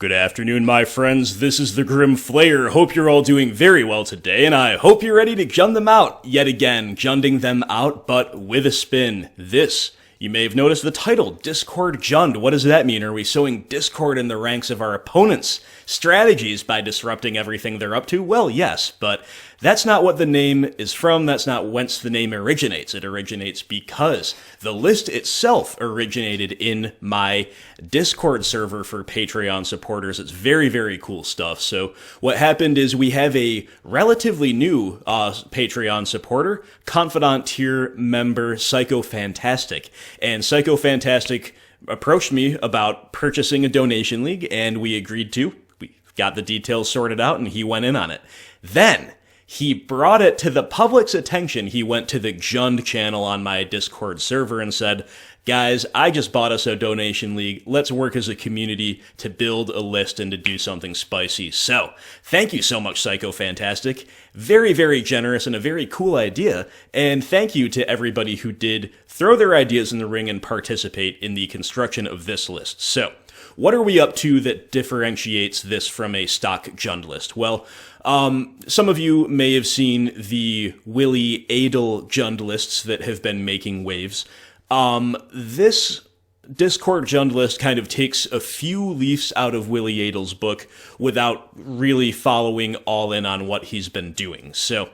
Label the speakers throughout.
Speaker 1: Good afternoon, my friends. This is the Grim Flayer. Hope you're all doing very well today, and I hope you're ready to jund them out. Yet again, junding them out, but with a spin. This, you may have noticed the title, Discord Jund. What does that mean? Are we sowing discord in the ranks of our opponents' strategies by disrupting everything they're up to? Well, yes, but that's not what the name is from. That's not whence the name originates. It originates because the list itself originated in my Discord server for Patreon supporters. It's very, very cool stuff. So what happened is we have a relatively new Patreon supporter, Confidant tier member, Psycho Fantastic. And Psycho Fantastic approached me about purchasing a donation league, and we agreed to. We got the details sorted out, and he went in on it. Then he brought it to the public's attention. He went to the Jund channel on my Discord server and said, guys, I just bought us a donation league. Let's work as a community to build a list and to do something spicy. So, thank you so much, Psycho Fantastic. Very, very generous and a very cool idea. And thank you to everybody who did throw their ideas in the ring and participate in the construction of this list. So, what are we up to that differentiates this from a stock Jund list? Well, some of you may have seen the Willie Adel Jund lists that have been making waves. This Discord Jund list kind of takes a few leaves out of Willie Adel's book without really following all in on what he's been doing. So,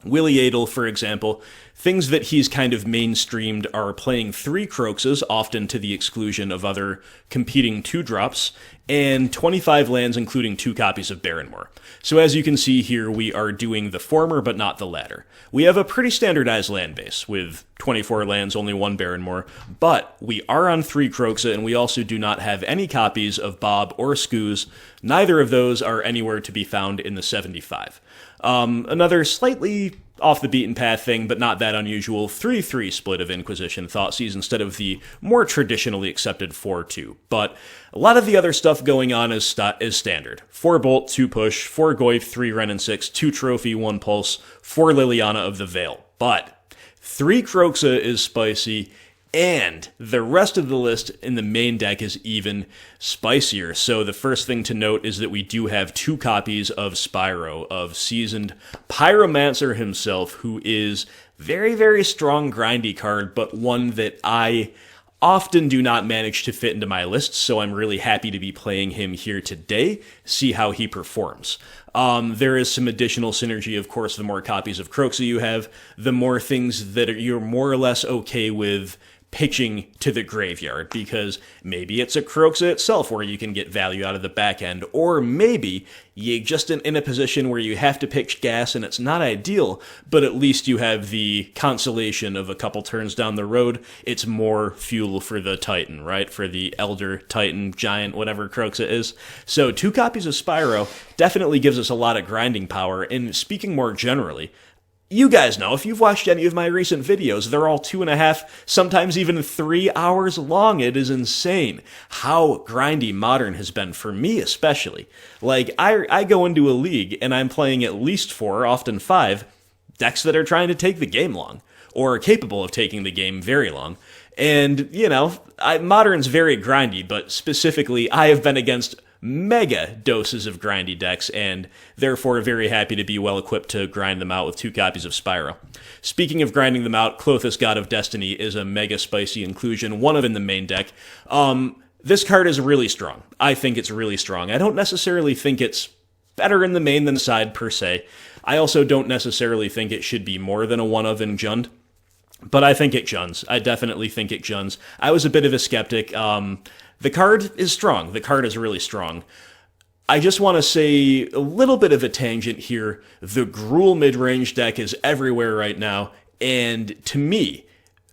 Speaker 1: Willie Adel, for example, things that he's kind of mainstreamed are playing 3 Kroxas, often to the exclusion of other competing 2-drops, and 25 lands, including 2 copies of Barren Moor. So as you can see here, we are doing the former, but not the latter. We have a pretty standardized land base, with 24 lands, only 1 Barren Moor, but we are on 3 Kroxa, and we also do not have any copies of Bob or Skooz. Neither of those are anywhere to be found in the 75. Another slightly off the beaten path thing, but not that unusual, 3-3 split of Inquisition Thoughtseize instead of the more traditionally accepted 4-2. But a lot of the other stuff going on is standard. 4 Bolt, 2 Push, 4 Goyf, 3 Wrenn and Six, 2 Trophy, 1 Pulse, 4 Liliana of the Veil. But 3 Kroxa is spicy, and the rest of the list in the main deck is even spicier. So the first thing to note is that we do have 2 copies of Spyro, of Seasoned Pyromancer himself, who is very, very strong grindy card, but one that I often do not manage to fit into my lists, so I'm really happy to be playing him here today, see how he performs. There is some additional synergy, of course. The more copies of Kroxa you have, the more things that you're more or less okay with pitching to the graveyard, because maybe it's a Kroxa itself where you can get value out of the back end, or maybe you're just in a position where you have to pitch gas and it's not ideal, but at least you have the consolation of a couple turns down the road. It's more fuel for the Titan, right? For the Elder, Titan, Giant, whatever Kroxa is. So 2 copies of Spyro definitely gives us a lot of grinding power, and speaking more generally, you guys know, if you've watched any of my recent videos, they're all 2.5, sometimes even 3 hours long. It is insane how grindy Modern has been, for me especially. Like, I go into a league and I'm playing at least 4, often 5, decks that are trying to take the game long, or are capable of taking the game very long. And, you know, Modern's very grindy, but specifically, I have been against mega doses of grindy decks, and therefore very happy to be well equipped to grind them out with 2 copies of Spyro. Speaking of grinding them out, Klothys, God of Destiny, is a mega spicy inclusion, one of in the main deck. This card is really strong. I think it's really strong. I don't necessarily think it's better in the main than the side, per se. I also don't necessarily think it should be more than a one of in Jund, but I think it junds. I definitely think it junds. I was a bit of a skeptic. The card is strong. The card is really strong. I just want to say a little bit of a tangent here. The Gruul Midrange deck is everywhere right now, and to me,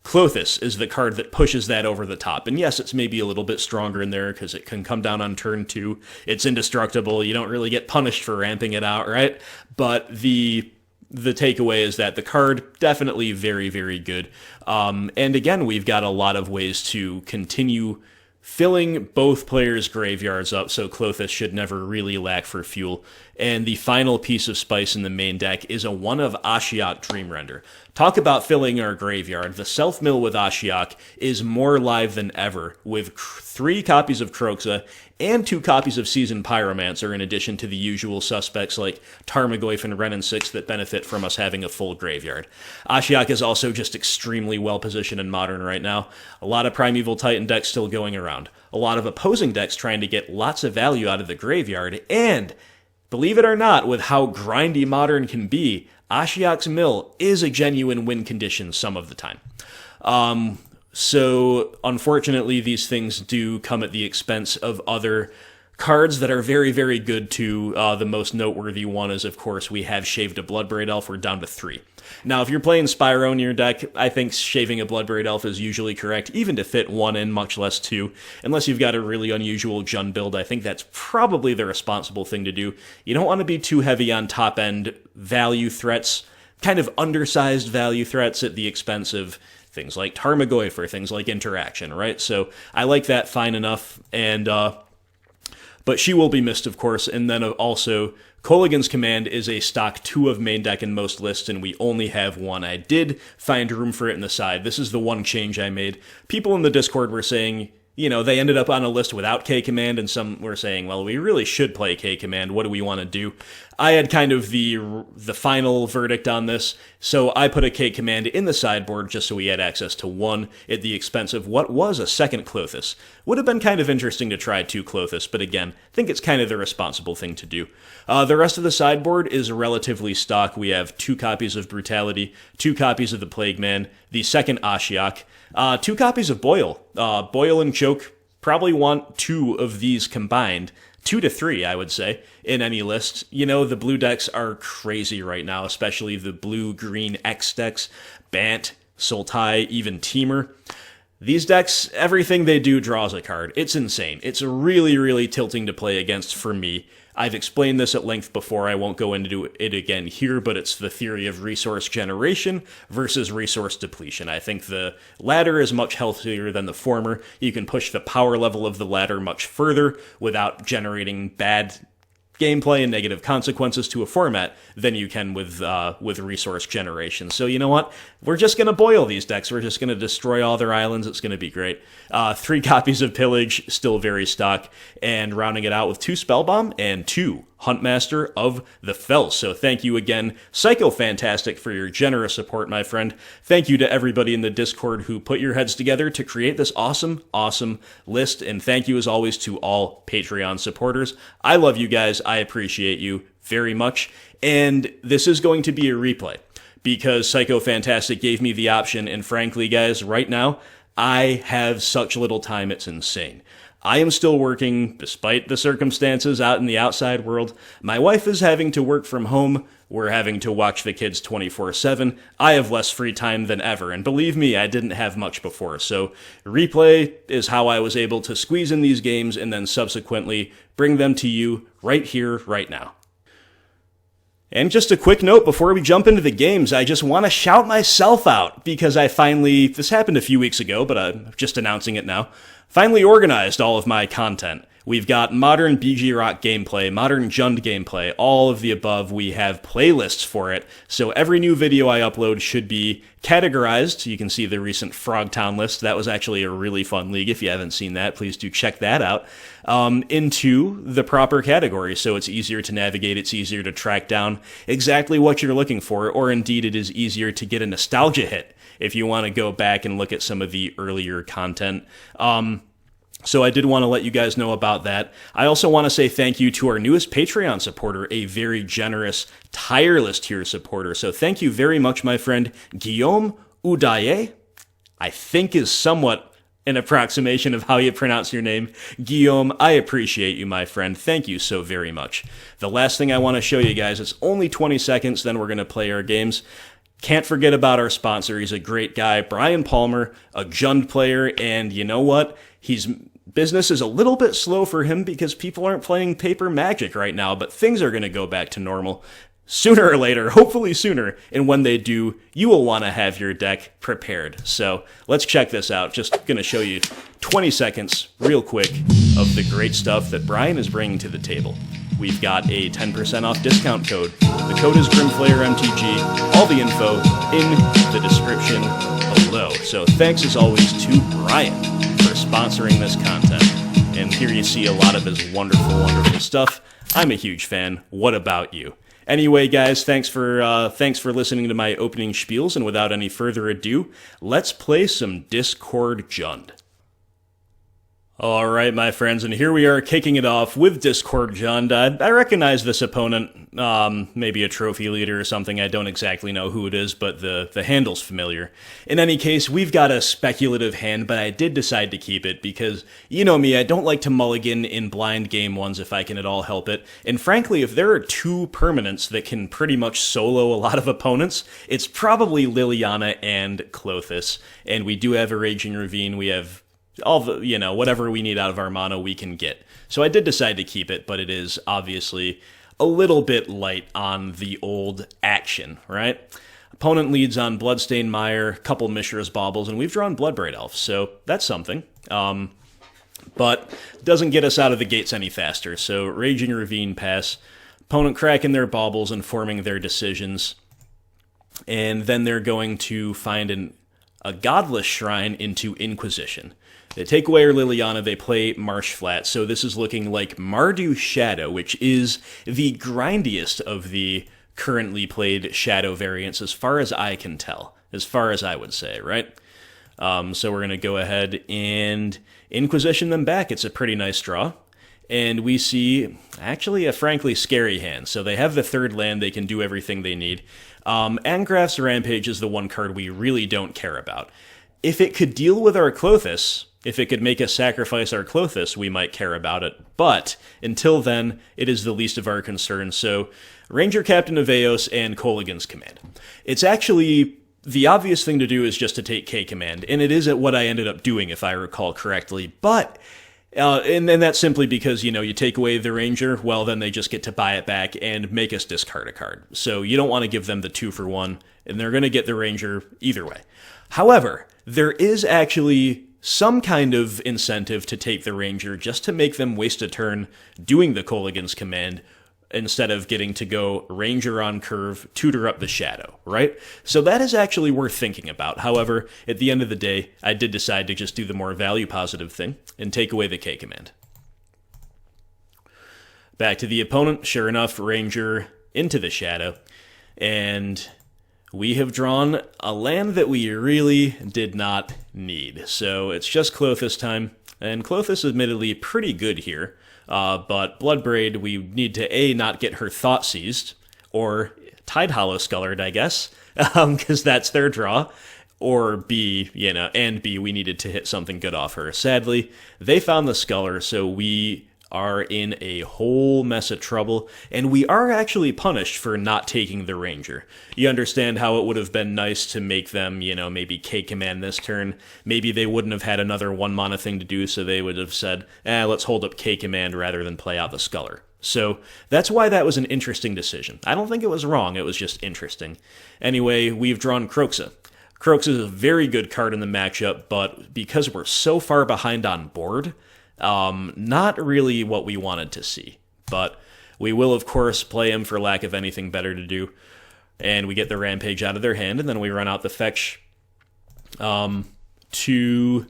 Speaker 1: Klothys is the card that pushes that over the top. And yes, it's maybe a little bit stronger in there because it can come down on turn 2. It's indestructible. You don't really get punished for ramping it out, right? But the takeaway is that the card, definitely very, very good. And again, we've got a lot of ways to continue filling both players' graveyards up, so Klothys should never really lack for fuel. And the final piece of spice in the main deck is a one of Ashiok Dreamrender. Talk about filling our graveyard. The self-mill with Ashiok is more live than ever, with 3 copies of Kroxa and 2 copies of Seasoned Pyromancer, in addition to the usual suspects like Tarmogoyf and Wrenn and Six that benefit from us having a full graveyard. Ashiok is also just extremely well-positioned in Modern right now. A lot of Primeval Titan decks still going around. A lot of opposing decks trying to get lots of value out of the graveyard, and believe it or not, with how grindy Modern can be, Ashiok's mill is a genuine win condition some of the time. So, unfortunately, these things do come at the expense of other cards that are very, very good too. The most noteworthy one is, of course, we have shaved a Bloodbraid Elf. We're down to 3. Now, if you're playing Spyro in your deck, I think shaving a Bloodbraid Elf is usually correct, even to fit 1 in, much less 2. Unless you've got a really unusual Jund build, I think that's probably the responsible thing to do. You don't want to be too heavy on top-end value threats, kind of undersized value threats at the expense of things like Tarmogoyf or things like Interaction, right? So I like that fine enough, and but she will be missed, of course, and then also Kolaghan's Command is a stock 2 of main deck in most lists, and we only have 1. I did find room for it in the side. This is the one change I made. People in the Discord were saying, you know, they ended up on a list without K-Command, and some were saying, well, we really should play K-Command. What do we want to do? I had kind of the final verdict on this, so I put a K-Command in the sideboard just so we had access to 1 at the expense of what was a second Klothys. Would have been kind of interesting to try 2 Klothys, but again, I think it's kind of the responsible thing to do. The rest of the sideboard is relatively stock. We have 2 copies of Brutality, 2 copies of the Plague Man, the second Ashiok, 2 copies of Boil. Boil and Choke probably want 2 of these combined. 2 to 3, I would say, in any list. You know, the blue decks are crazy right now, especially the blue-green X decks, Bant, Sultai, even Temur. These decks, everything they do draws a card. It's insane. It's really, really tilting to play against for me. I've explained this at length before, I won't go into it again here, but it's the theory of resource generation versus resource depletion. I think the latter is much healthier than the former. You can push the power level of the latter much further without generating bad gameplay and negative consequences to a format than you can with resource generation. So you know what? We're just going to boil these decks. We're just going to destroy all their islands. It's going to be great. 3 copies of Pillage, still very stock, and rounding it out with 2 Spellbomb and 2 Huntmaster of the Fells. So thank you again, Psycho Fantastic, for your generous support, my friend. Thank you to everybody in the Discord who put your heads together to create this awesome, awesome list. And thank you, as always, to all Patreon supporters. I love you guys. I appreciate you very much. And this is going to be a replay because Psycho Fantastic gave me the option. And frankly, guys, right now, I have such little time, it's insane. I am still working, despite the circumstances out in the outside world. My wife is having to work from home. We're having to watch the kids 24/7. I have less free time than ever, and believe me, I didn't have much before. So replay is how I was able to squeeze in these games and then subsequently bring them to you right here, right now. And just a quick note before we jump into the games, I just want to shout myself out because I finally, this happened a few weeks ago, but I'm just announcing it now, finally organized all of my content. We've got modern BG Rock gameplay, modern Jund gameplay, all of the above. We have playlists for it, so every new video I upload should be categorized. You can see the recent Frogtown list. That was actually a really fun league. If you haven't seen that, please do check that out. Into the proper category, so it's easier to navigate, it's easier to track down exactly what you're looking for, or indeed it is easier to get a nostalgia hit if you want to go back and look at some of the earlier content. So I did want to let you guys know about that. I also want to say thank you to our newest Patreon supporter, a very generous, tireless tier supporter. So thank you very much, my friend, Guillaume Udaye, I think is somewhat an approximation of how you pronounce your name. Guillaume, I appreciate you, my friend. Thank you so very much. The last thing I want to show you guys, it's only 20 seconds, then we're going to play our games. Can't forget about our sponsor. He's a great guy, Brian Palmer, a Jund player, and you know what? Business is a little bit slow for him because people aren't playing paper Magic right now, but things are going to go back to normal sooner or later, hopefully sooner, and when they do, you will want to have your deck prepared. So let's check this out. Just going to show you 20 seconds real quick of the great stuff that Brian is bringing to the table. we've got a 10% off discount code. The code is GrimFlayerMTG. All the info in the description below. So thanks as always to Brian for sponsoring this content. And here you see a lot of his wonderful, wonderful stuff. I'm a huge fan. What about you? Anyway, guys, thanks for listening to my opening spiels, and without any further ado, let's play some Discord Jund. Alright, my friends, and here we are kicking it off with Discord Jund. I recognize this opponent, maybe a trophy leader or something. I don't exactly know who it is, but the handle's familiar. In any case, we've got a speculative hand, but I did decide to keep it because, you know me, I don't like to mulligan in blind game ones if I can at all help it. And frankly, if there are two permanents that can pretty much solo a lot of opponents, it's probably Liliana and Klothys. And we do have a Raging Ravine, we have all the, whatever we need out of our mono we can get. So I did decide to keep it, but it is obviously a little bit light on the old action, right? Opponent leads on Bloodstained Mire, couple Mishra's Baubles, and we've drawn Bloodbraid Elf, so that's something. But doesn't get us out of the gates any faster, so Raging Ravine pass, opponent cracking their baubles and forming their decisions, and then they're going to find a godless shrine into Inquisition. They take away our Liliana, they play Marsh Flat, so this is looking like Mardu Shadow, which is the grindiest of the currently played Shadow variants, as far as I can tell, as far as I would say, right? So we're going to go ahead and Inquisition them back. It's a pretty nice draw. And we see, actually, a frankly scary hand. So they have the third land, they can do everything they need. Angrath's Rampage is the one card we really don't care about. If it could deal with our Klothys, if it could make us sacrifice our Klothys, we might care about it. But until then, it is the least of our concerns. So Ranger Captain of Eos and Kolaghan's Command. It's actually, the obvious thing to do is just to take K-Command, and it is what I ended up doing, if I recall correctly. But and that's simply because, you take away the Ranger, well, then they just get to buy it back and make us discard a card. So you don't want to give them the 2-for-1, and they're going to get the Ranger either way. However, there is actually some kind of incentive to take the Ranger just to make them waste a turn doing the Kolaghan's Command instead of getting to go Ranger on curve, tutor up the Shadow, right? So that is actually worth thinking about. However, at the end of the day, I did decide to just do the more value-positive thing and take away the K-Command. Back to the opponent, sure enough, Ranger into the Shadow, and we have drawn a land that we really did not need. So it's just Klothys time, and Klothys admittedly pretty good here. But Bloodbraid, we need to A, not get her Thoughtseized, or Tidehollow Scullered, I guess, because that's their draw, or B, and B, we needed to hit something good off her. Sadly, they found the Sculler, so we are in a whole mess of trouble, and we are actually punished for not taking the Ranger. You understand how it would have been nice to make them, maybe K-Command this turn. Maybe they wouldn't have had another 1-mana thing to do, so they would have said, let's hold up K-Command rather than play out the Sculler. So that's why that was an interesting decision. I don't think it was wrong, it was just interesting. Anyway, we've drawn Kroxa. Kroxa is a very good card in the matchup, but because we're so far behind on board, not really what we wanted to see, but we will, of course, play him for lack of anything better to do, and we get the Rampage out of their hand, and then we run out the Fetch to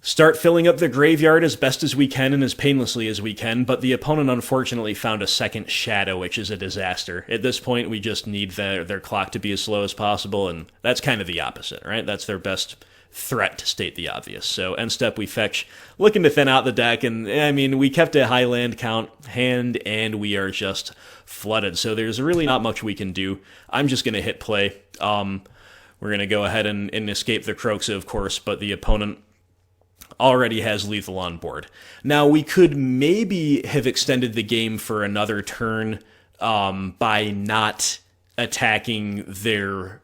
Speaker 1: start filling up the graveyard as best as we can and as painlessly as we can, but the opponent unfortunately found a second Shadow, which is a disaster. At this point, we just need their clock to be as slow as possible, and that's kind of the opposite, right? That's their best threat, to state the obvious. So end step, we fetch, looking to thin out the deck, and we kept a high land count hand, and we are just flooded. So there's really not much we can do. I'm just going to hit play. We're going to go ahead and escape the Kroxa, of course, but the opponent already has lethal on board. Now, we could maybe have extended the game for another turn by not attacking their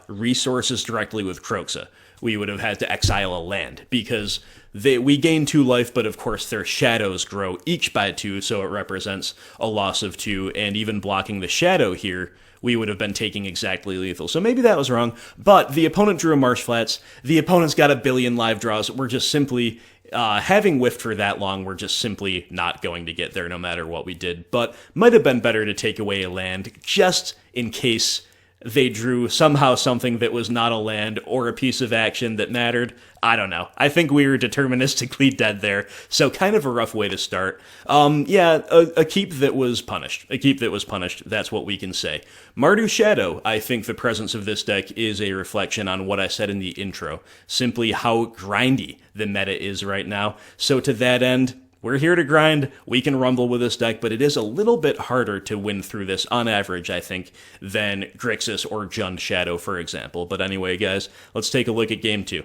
Speaker 1: resources directly with Kroxa. We would have had to exile a land, because we gain 2 life, but of course their shadows grow each by 2, so it represents a loss of 2, and even blocking the shadow here we would have been taking exactly lethal. So maybe that was wrong, but the opponent drew a Marsh Flats. The opponent's got a billion live draws. We're just simply, having whiffed for that long, we're just simply not going to get there no matter what we did. But might have been better to take away a land just in case they drew somehow something that was not a land or a piece of action that mattered. I don't know. I think we were deterministically dead there, so kind of a rough way to start. A keep that was punished. A keep that was punished, that's what we can say. Mardu Shadow, I think the presence of this deck is a reflection on what I said in the intro, simply how grindy the meta is right now. So to that end, we're here to grind, we can rumble with this deck, but it is a little bit harder to win through this on average, I think, than Grixis or Jund Shadow, for example. But anyway, guys, let's take a look at Game 2.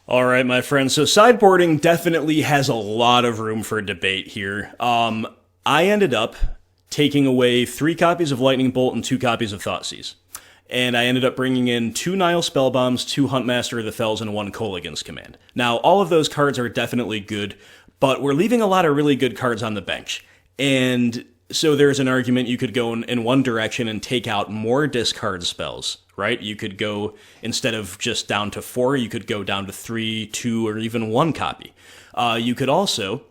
Speaker 1: Alright, my friends, so sideboarding definitely has a lot of room for debate here. I ended up taking away 3 copies of Lightning Bolt and 2 copies of Thoughtseize. And I ended up bringing in 2 Nihil Spellbombs, 2 Huntmaster of the Fells, and 1 Kolaghan's Command. Now, all of those cards are definitely good, but we're leaving a lot of really good cards on the bench. And so there's an argument you could go in one direction and take out more discard spells, right? You could go, instead of just down to 4, you could go down to 3, 2, or even 1 copy. You could also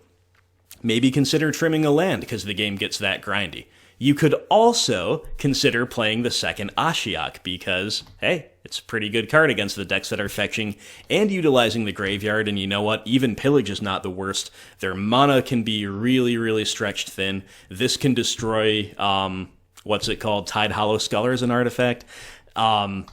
Speaker 1: maybe consider trimming a land because the game gets that grindy. You could also consider playing the second Ashiok because, hey, it's a pretty good card against the decks that are fetching and utilizing the graveyard, and you know what? Even Pillage is not the worst. Their mana can be really, really stretched thin. This can destroy, what's it called? Tide Hollow Sculler is an artifact.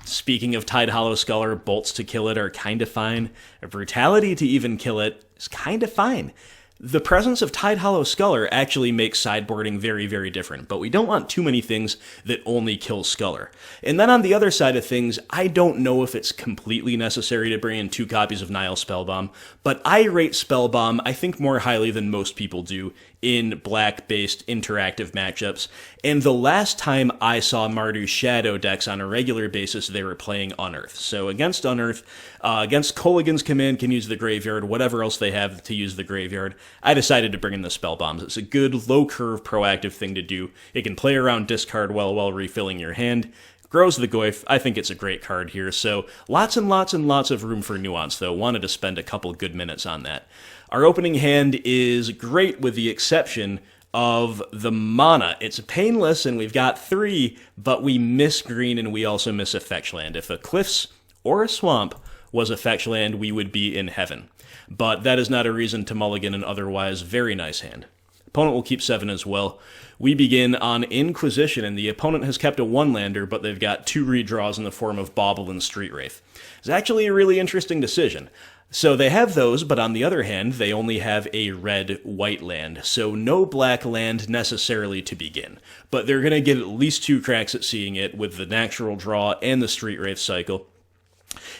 Speaker 1: Speaking of Tide Hollow Sculler, bolts to kill it are kind of fine. A Brutality to even kill it is kind of fine. The presence of Tide Hollow Sculler actually makes sideboarding very, very different, but we don't want too many things that only kill Sculler. And then on the other side of things, I don't know if it's completely necessary to bring in 2 copies of Nihil Spellbomb, but I rate Spellbomb, I think, more highly than most people do in black-based interactive matchups, and the last time I saw Mardu Shadow decks on a regular basis, they were playing Unearth. So against Unearth, against Kolaghan's Command can use the graveyard, whatever else they have to use the graveyard, I decided to bring in the Spellbombs. It's a good, low-curve, proactive thing to do. It can play around discard while refilling your hand. Grows the Goyf. I think it's a great card here, so lots and lots and lots of room for nuance, though. Wanted to spend a couple good minutes on that. Our opening hand is great with the exception of the mana. It's painless, and we've got 3, but we miss green, and we also miss a fetch land. If a Cliffs or a Swamp was a fetch land, we would be in heaven. But that is not a reason to mulligan an otherwise very nice hand. Opponent will keep 7 as well. We begin on Inquisition, and the opponent has kept a 1-lander, but they've got 2 redraws in the form of Bauble and Street Wraith. It's actually a really interesting decision. So they have those, but on the other hand, they only have a red-white land, so no black land necessarily to begin. But they're going to get at least 2 cracks at seeing it with the natural draw and the Street Wraith cycle.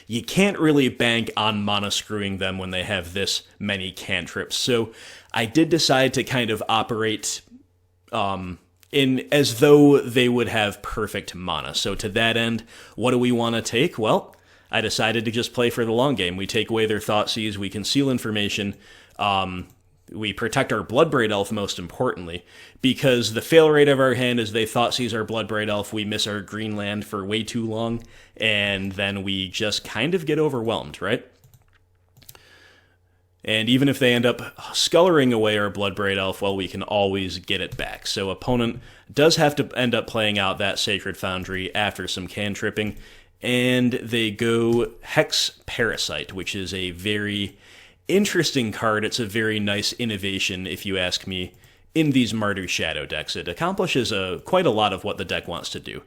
Speaker 1: You can't really bank on mana screwing them when they have this many cantrips, so I did decide to kind of operate in as though they would have perfect mana. So to that end, what do we want to take? Well, I decided to just play for the long game. We take away their Thoughtseize, we conceal information, we protect our Bloodbraid Elf most importantly, because the fail rate of our hand is they Thoughtseize our Bloodbraid Elf, we miss our green land for way too long, and then we just kind of get overwhelmed, right? And even if they end up scullering away our Bloodbraid Elf, well, we can always get it back. So opponent does have to end up playing out that Sacred Foundry after some cantripping, and they go Hex Parasite, which is a very interesting card. It's a very nice innovation, if you ask me, in these Mardu Shadow decks. It accomplishes quite a lot of what the deck wants to do.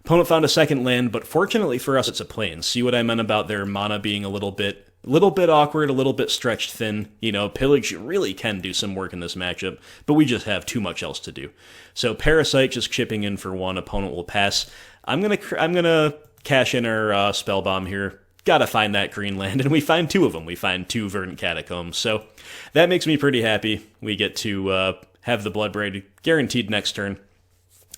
Speaker 1: Opponent found a second land, but fortunately for us, it's a plane. See what I meant about their mana being a little bit awkward, a little bit stretched thin. You know, Pillage really can do some work in this matchup, but we just have too much else to do. So Parasite just chipping in for 1, opponent will pass. I'm gonna cash in our Spellbomb here. Gotta find that green land, and we find 2 of them. We find 2 Verdant Catacombs, so that makes me pretty happy. We get to have the Bloodbraid guaranteed next turn,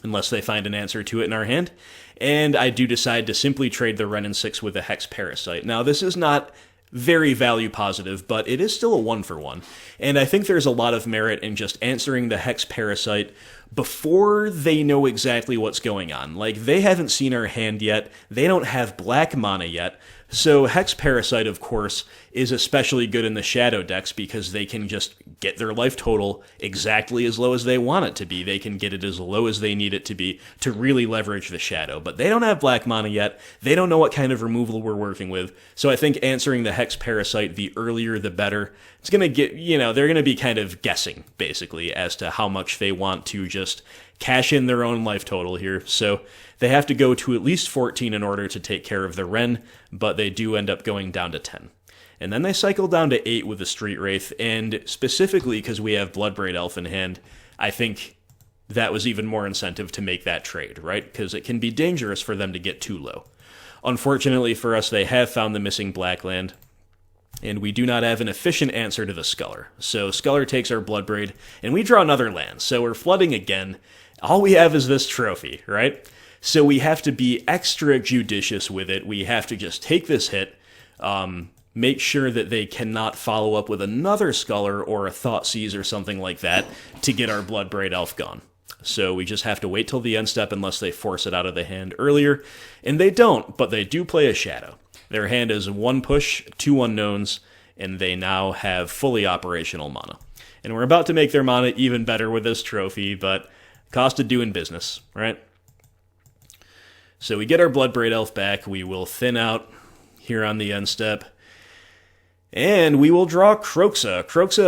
Speaker 1: unless they find an answer to it in our hand. And I do decide to simply trade the Wrenn and Six with a Hex Parasite. Now, this is not very value positive, but it is still a 1-for-1. And I think there's a lot of merit in just answering the Hex Parasite before they know exactly what's going on. Like, they haven't seen our hand yet, they don't have black mana yet, so Hex Parasite, of course, is especially good in the Shadow decks because they can just get their life total exactly as low as they want it to be. They can get it as low as they need it to be to really leverage the Shadow. But they don't have black mana yet. They don't know what kind of removal we're working with. So I think answering the Hex Parasite the earlier the better. It's going to get, they're going to be kind of guessing, basically, as to how much they want to just cash in their own life total here. So they have to go to at least 14 in order to take care of the Wrenn, but they do end up going down to 10. And then they cycle down to 8 with the Street Wraith, and specifically because we have Bloodbraid Elf in hand, I think that was even more incentive to make that trade, right? Because it can be dangerous for them to get too low. Unfortunately for us, they have found the missing black land, and we do not have an efficient answer to the Sculler. So Sculler takes our Bloodbraid, and we draw another land, so we're flooding again. All we have is this trophy, right? So we have to be extra judicious with it. We have to just take this hit, make sure that they cannot follow up with another Sculler or a Thoughtseize or something like that to get our Bloodbraid Elf gone. So we just have to wait till the end step unless they force it out of the hand earlier, and they don't, but they do play a Shadow. Their hand is 1 push, 2 unknowns, and they now have fully operational mana. And we're about to make their mana even better with this trophy, but cost of doing business, right? So we get our Bloodbraid Elf back, we will thin out here on the end step, and we will draw Kroxa. Kroxa,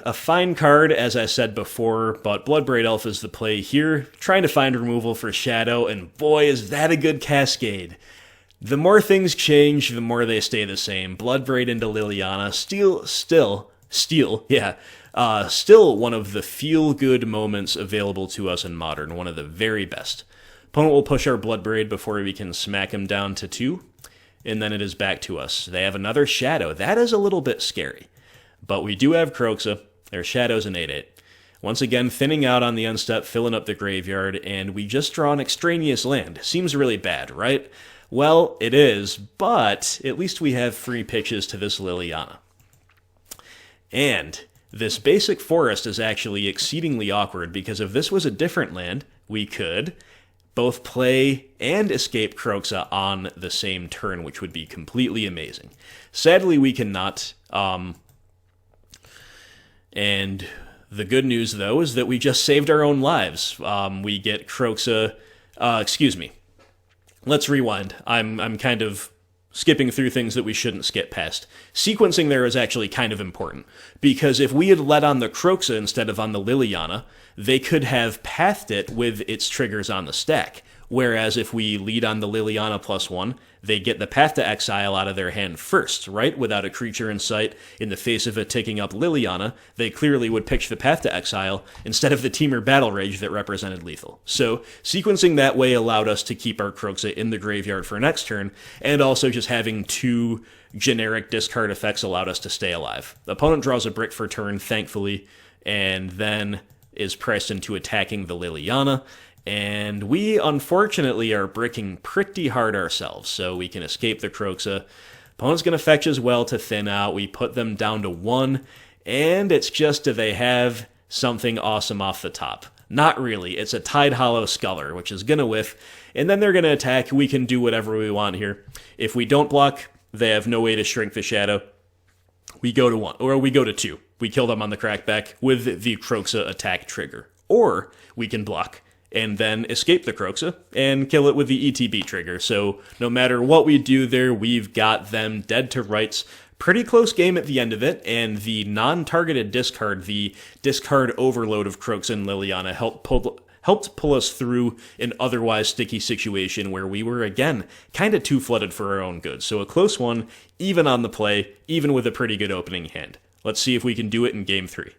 Speaker 1: a fine card, as I said before, but Bloodbraid Elf is the play here, trying to find removal for Shadow, and boy, is that a good cascade. The more things change, the more they stay the same. Bloodbraid into Liliana, still one of the feel-good moments available to us in Modern, one of the very best. Opponent will push our Bloodbraid before we can smack him down to 2, and then it is back to us. They have another Shadow. That is a little bit scary. But we do have Kroxa. Their Shadow's an 8/8. Once again, thinning out on the end step, filling up the graveyard, and we just draw an extraneous land. Seems really bad, right? Well, it is, but at least we have free pitches to this Liliana. And this basic forest is actually exceedingly awkward, because if this was a different land, we could both play and escape Kroxa on the same turn, which would be completely amazing. Sadly, we cannot, and the good news, though, is that we just saved our own lives. We get Kroxa, let's rewind. I'm kind of skipping through things that we shouldn't skip past. Sequencing there is actually kind of important, because if we had led on the Kroxa instead of on the Liliana, they could have pathed it with its triggers on the stack. Whereas if we lead on the Liliana +1, they get the Path to Exile out of their hand first, right? Without a creature in sight, in the face of a ticking up Liliana, they clearly would pitch the Path to Exile instead of the Temur Battle Rage that represented lethal. So sequencing that way allowed us to keep our Kroxa in the graveyard for next turn, and also just having 2 generic discard effects allowed us to stay alive. The opponent draws a brick for turn, thankfully, and then is pressed into attacking the Liliana, and we, unfortunately, are bricking pretty hard ourselves, so we can escape the Kroxa. Opponent's going to fetch as well to thin out. We put them down to 1, and it's just, do they have something awesome off the top? Not really. It's a Tidehollow Sculler, which is going to whiff, and then they're going to attack. We can do whatever we want here. If we don't block, they have no way to shrink the Shadow. We go to 1, or we go to 2. We kill them on the crackback with the Kroxa attack trigger. Or we can block and then escape the Kroxa and kill it with the ETB trigger. So no matter what we do there, we've got them dead to rights. Pretty close game at the end of it, and the non-targeted discard, the discard overload of Kroxa and Liliana helped pull us through an otherwise sticky situation where we were, again, kind of too flooded for our own good. So a close one, even on the play, even with a pretty good opening hand. Let's see if we can do it in Game 3.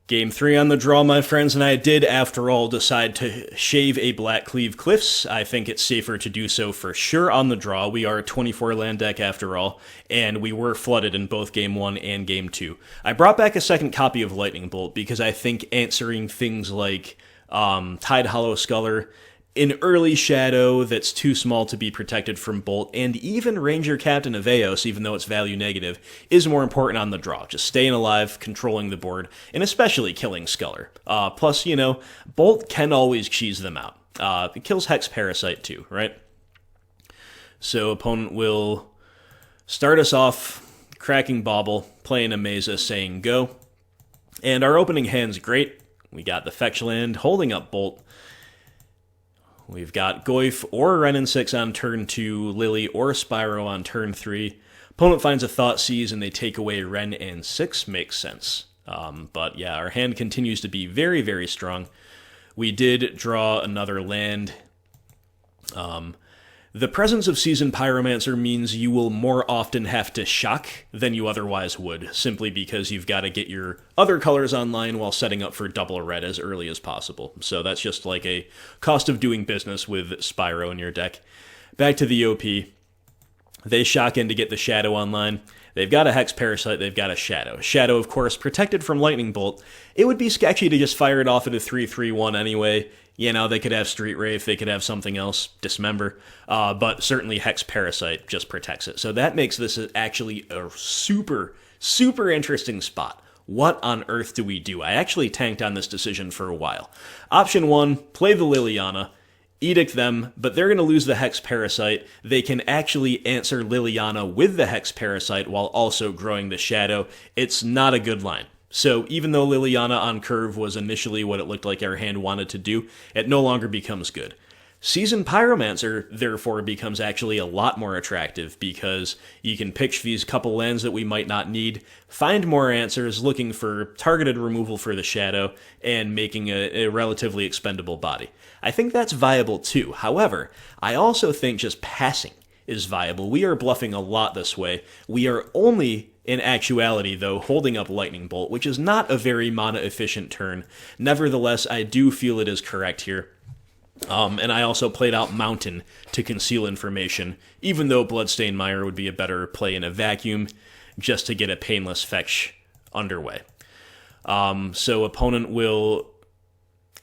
Speaker 1: Game 3 on the draw, my friends, and I did, after all, decide to shave a Blackcleave Cliffs. I think it's safer to do so for sure on the draw. We are a 24-land deck, after all, and we were flooded in both Game 1 and Game 2. I brought back a second copy of Lightning Bolt because I think answering things like Tidehollow Sculler an early Shadow that's too small to be protected from Bolt, and even Ranger Captain of Eos, even though it's value negative, is more important on the draw. Just staying alive, controlling the board, and especially killing Sculler. Plus, you know, Bolt can always cheese them out. It kills Hex Parasite too, right? So opponent will start us off, cracking Bauble, playing a Mesa, saying go. And our opening hand's great. We got the Fetch Land, holding up Bolt. We've got Goyf or Wrenn and Six on turn 2, Lily or Spyro on turn 3. Opponent finds a Thoughtseize and they take away Wrenn and Six. Makes sense. But yeah, our hand continues to be very, very strong. We did draw another land. The presence of Seasoned Pyromancer means you will more often have to shock than you otherwise would, simply because you've got to get your other colors online while setting up for double red as early as possible. So that's just like a cost of doing business with Spyro in your deck. Back to the OP. They shock in to get the Shadow online. They've got a Hex Parasite, they've got a Shadow. Shadow, of course, protected from Lightning Bolt. It would be sketchy to just fire it off at a 3/3/1 anyway. You know, they could have Street Wraith, they could have something else, Dismember, but certainly Hex Parasite just protects it. So that makes this actually a super, super interesting spot. What on earth do we do? I actually tanked on this decision for a while. Option 1, play the Liliana, edict them, but they're going to lose the Hex Parasite. They can actually answer Liliana with the Hex Parasite while also growing the Shadow. It's not a good line. So even though Liliana on curve was initially what it looked like our hand wanted to do, it no longer becomes good. Seasoned Pyromancer, therefore, becomes actually a lot more attractive because you can pitch these couple lands that we might not need, find more answers, looking for targeted removal for the Shadow, and making a relatively expendable body. I think that's viable too. However, I also think just passing is viable. We are bluffing a lot this way. We are only, in actuality, though, holding up Lightning Bolt, which is not a very mana-efficient turn. Nevertheless, I do feel it is correct here. And I also played out Mountain to conceal information, even though Bloodstained Mire would be a better play in a vacuum, just to get a painless fetch underway. So opponent will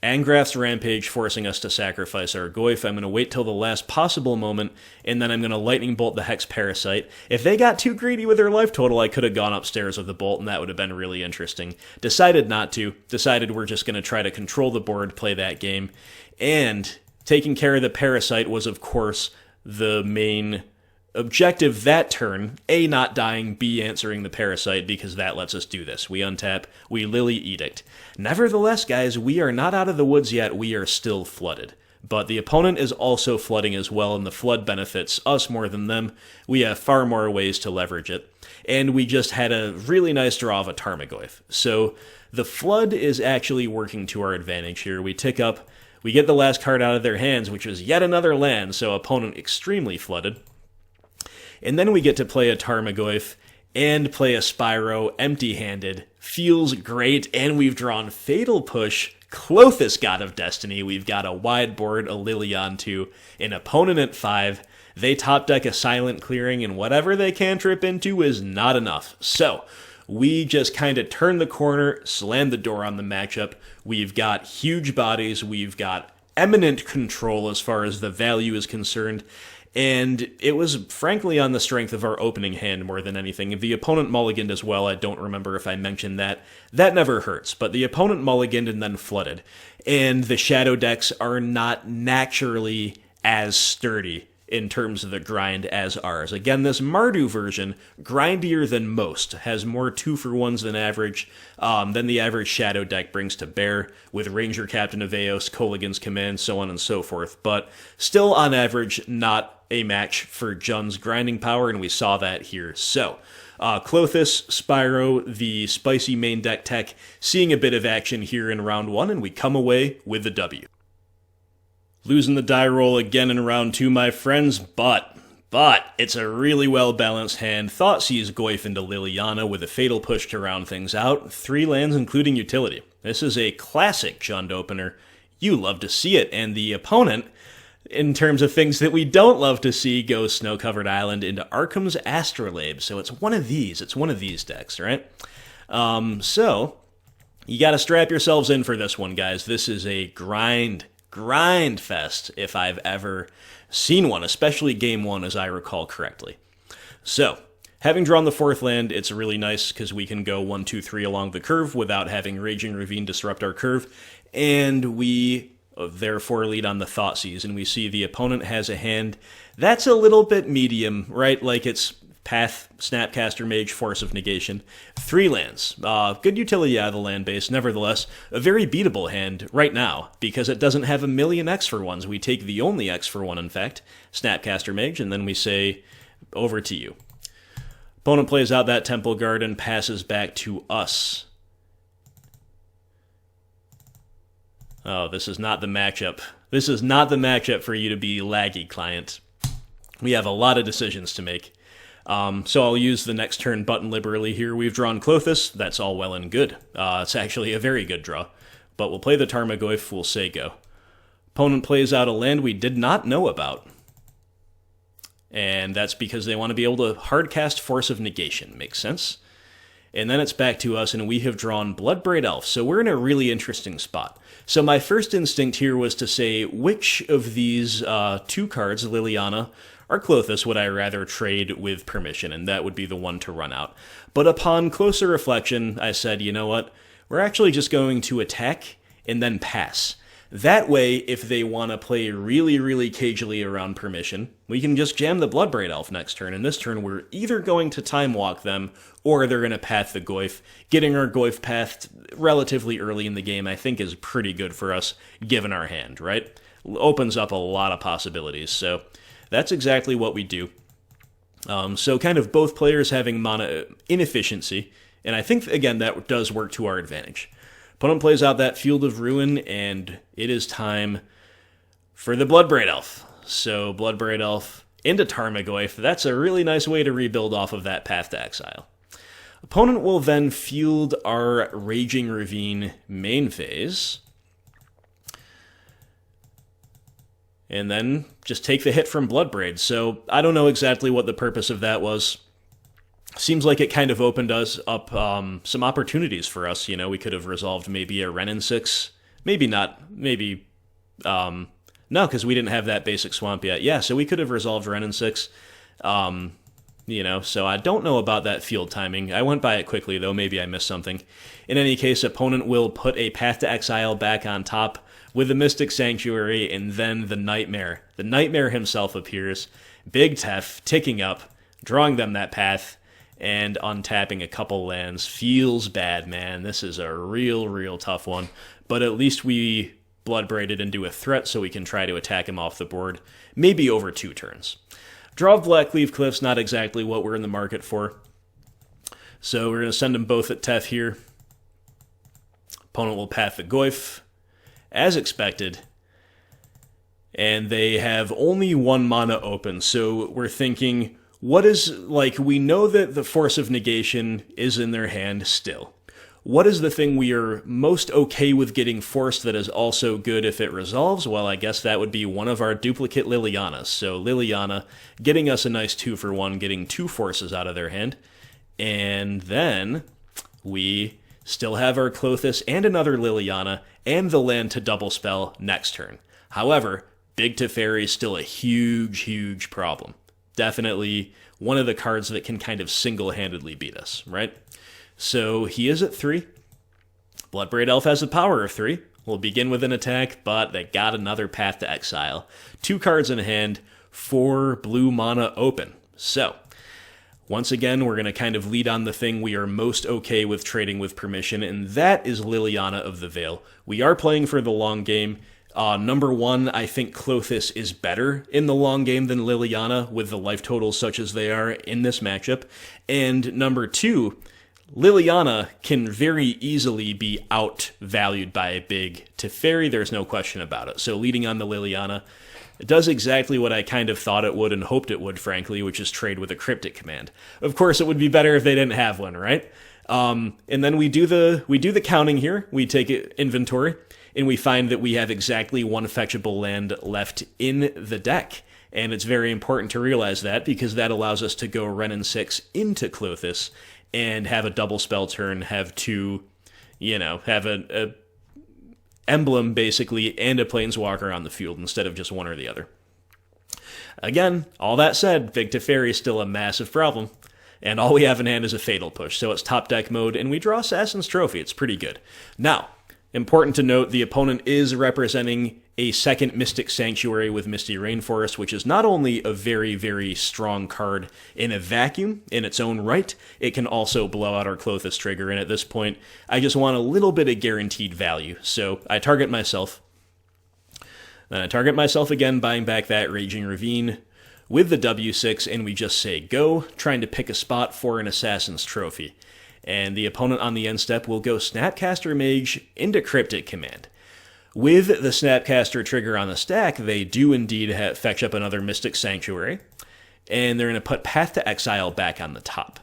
Speaker 1: Angrath's Rampage, forcing us to sacrifice our Goyf. I'm going to wait till the last possible moment, and then I'm going to Lightning Bolt the Hex Parasite. If they got too greedy with their life total, I could have gone upstairs with the Bolt, and that would have been really interesting. Decided not to. Decided we're just going to try to control the board, play that game. And taking care of the Parasite was, of course, the main objective that turn. A, not dying, B, answering the Parasite, because that lets us do this. We untap, we Lily Edict. Nevertheless, guys, we are not out of the woods yet, we are still flooded. But the opponent is also flooding as well, and the flood benefits us more than them. We have far more ways to leverage it. And we just had a really nice draw of a Tarmogoyf. So the flood is actually working to our advantage here. We tick up, we get the last card out of their hands, which is yet another land, so opponent extremely flooded. And then we get to play a Tarmogoyf and play a Spyro empty-handed. Feels great, and we've drawn Fatal Push, Klothys, God of Destiny. We've got a wide board, a Liliana 2, an opponent at 5. They top deck a Silent Clearing, and whatever they cantrip into is not enough. So we just kind of turn the corner, slam the door on the matchup. We've got huge bodies. We've got eminent control as far as the value is concerned. And it was, frankly, on the strength of our opening hand more than anything. The opponent mulliganed as well. I don't remember if I mentioned that. That never hurts, but the opponent mulliganed and then flooded. And the Shadow decks are not naturally as sturdy in terms of the grind as ours. Again, this Mardu version, grindier than most, has more 2-for-1s than average, than the average Shadow deck brings to bear, with Ranger Captain of Eos, Kolaghan's Command, so on and so forth, but still, on average, not a match for Jun's grinding power, and we saw that here. So, Klothys, Spyro, the spicy main deck tech, seeing a bit of action here in round 1, and we come away with the W. Losing the die roll again in round 2, my friends, but it's a really well-balanced hand. Thoughtseize Goyf into Liliana with a Fatal Push to round things out. 3 lands, including utility. This is a classic Jund opener. You love to see it, and the opponent, in terms of things that we don't love to see, goes Snow-Covered Island into Arkham's Astrolabe. So it's one of these decks, right? So you got to strap yourselves in for this one, guys. This is a grind grind fest if I've ever seen one, especially game 1 as I recall correctly. So, having drawn the 4th land, it's really nice because we can go 1, 2, 3 along the curve without having Raging Ravine disrupt our curve, and we therefore lead on the Thoughtseize, and we see the opponent has a hand that's a little bit medium, right? Like it's Path, Snapcaster Mage, Force of Negation. 3 lands. Good utility out of the land base, nevertheless, a very beatable hand right now, because it doesn't have a million X for ones. We take the only X for one, in fact, Snapcaster Mage, and then we say, over to you. Opponent plays out that Temple Guard and passes back to us. Oh, this is not the matchup. This is not the matchup for you to be laggy, client. We have a lot of decisions to make. So I'll use the next turn button liberally here. We've drawn Klothys. That's all well and good. It's actually a very good draw. But we'll play the Tarmogoyf. We'll say go. Opponent plays out a land we did not know about. And that's because they want to be able to hardcast Force of Negation. Makes sense? And then it's back to us, and we have drawn Bloodbraid Elf. So we're in a really interesting spot. So my first instinct here was to say, which of these 2 cards, Liliana or Klothys, would I rather trade with permission, and that would be the one to run out. But upon closer reflection, I said, you know what? We're actually just going to attack and then pass. That way, if they want to play really, really cagily around permission, we can just jam the Bloodbraid Elf next turn, and this turn we're either going to Time Walk them, or they're going to path the Goyf. Getting our Goyf pathed relatively early in the game, I think, is pretty good for us, given our hand, right? Opens up a lot of possibilities, so that's exactly what we do. So kind of both players having mana inefficiency, and I think, again, that does work to our advantage. Opponent plays out that Field of Ruin, and it is time for the Bloodbraid Elf. So Bloodbraid Elf into Tarmogoyf. That's a really nice way to rebuild off of that Path to Exile. Opponent will then field our Raging Ravine main phase, and then just take the hit from Bloodbraid. So I don't know exactly what the purpose of that was. Seems like it kind of opened us up some opportunities for us. You know, we could have resolved maybe a Wrenn and Six. Maybe not. Maybe, no, because we didn't have that basic swamp yet. Yeah, so we could have resolved Wrenn and Six. You know, so I don't know about that field timing. I went by it quickly, though. Maybe I missed something. In any case, opponent will put a Path to Exile back on top with the Mystic Sanctuary, and then the Nightmare. The Nightmare himself appears. Big Tef, ticking up, drawing them that path, and untapping a couple lands. Feels bad, man. This is a real tough one. But at least we Bloodbraided into a threat, so we can try to attack him off the board. Maybe over 2 turns. Draw of Blackcleave Cliffs, not exactly what we're in the market for. So we're going to send them both at Tef here. Opponent will path the Goyf, as expected. And they have only 1 mana open, so we're thinking, what is, like, we know that the Force of Negation is in their hand still. What is the thing we are most okay with getting forced that is also good if it resolves? Well, I guess that would be one of our duplicate Lilianas. So Liliana getting us a nice 2-for-1, getting 2 forces out of their hand. And then we still have our Klothys and another Liliana and the land to double spell next turn. However, Big Teferi is still a huge problem. Definitely one of the cards that can kind of single-handedly beat us, right? So he is at 3. Bloodbraid Elf has the power of 3. We'll begin with an attack, but they got another Path to Exile. 2 cards in hand, 4 blue mana open. So, once again, we're going to kind of lead on the thing we are most okay with trading with permission, and that is Liliana of the Veil. We are playing for the long game. Number 1, I think Klothys is better in the long game than Liliana, with the life totals such as they are in this matchup. And number 2, Liliana can very easily be outvalued by a big Teferi, there's no question about it. So leading on the Liliana, it does exactly what I kind of thought it would and hoped it would, frankly, which is trade with a Cryptic command. Of course, it would be better if they didn't have one, right? And then we do the counting here. We take inventory, and we find that we have exactly 1 fetchable land left in the deck. And it's very important to realize that, because that allows us to go Wrenn and Six into Klothys and have a double spell turn, have 2, have emblem, basically, and a Planeswalker on the field instead of just one or the other. Again, all that said, Big Teferi is still a massive problem. And all we have in hand is a Fatal Push, so it's top deck mode, and we draw Assassin's Trophy. It's pretty good. Now, important to note, the opponent is representing a second Mystic Sanctuary with Misty Rainforest, which is not only a very, very strong card in a vacuum in its own right, it can also blow out our Klothys trigger, and at this point, I just want a little bit of guaranteed value, so I target myself. Then I target myself again, buying back that Raging Ravine with the W6, and we just say go, trying to pick a spot for an Assassin's Trophy. And the opponent on the end step will go Snapcaster Mage into Cryptic Command. With the Snapcaster trigger on the stack, they do indeed fetch up another Mystic Sanctuary, and they're going to put Path to Exile back on the top.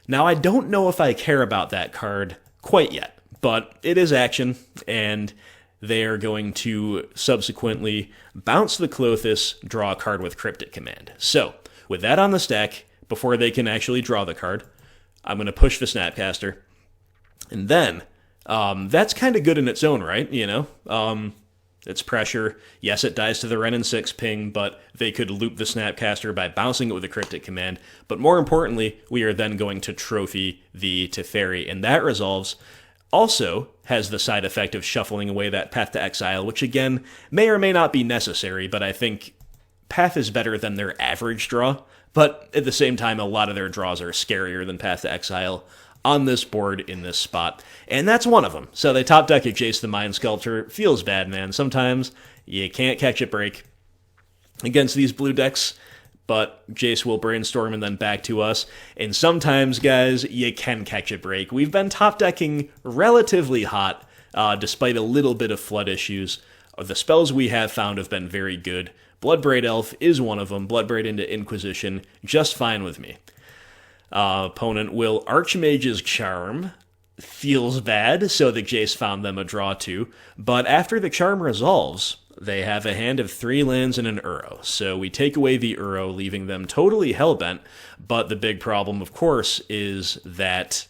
Speaker 1: Now, I don't know if I care about that card quite yet, but it is action, and they are going to subsequently bounce the Klothys, draw a card with Cryptic Command. So, with that on the stack, before they can actually draw the card, I'm going to push the Snapcaster. And then, that's kind of good in its own right, you know? It's pressure. Yes, it dies to the Wrenn and Six ping, but they could loop the Snapcaster by bouncing it with a Cryptic Command. But more importantly, we are then going to trophy the Teferi, and that resolves. Also has the side effect of shuffling away that Path to Exile, which again, may or may not be necessary, but I think Path is better than their average draw, but at the same time, a lot of their draws are scarier than Path to Exile on this board in this spot, and that's one of them. So they top deck a Jace the Mind Sculptor. Feels bad, man. Sometimes you can't catch a break against these blue decks, but Jace will brainstorm and then back to us. And sometimes, guys, you can catch a break. We've been top decking relatively hot, despite a little bit of flood issues. The spells we have found have been very good. Bloodbraid Elf is one of them. Bloodbraid into Inquisition, just fine with me. Opponent will Archmage's Charm. Feels bad, so the Jace found them a draw too. But after the Charm resolves, they have a hand of 3 lands and an Uro. So we take away the Uro, leaving them totally hellbent. But the big problem, of course, is that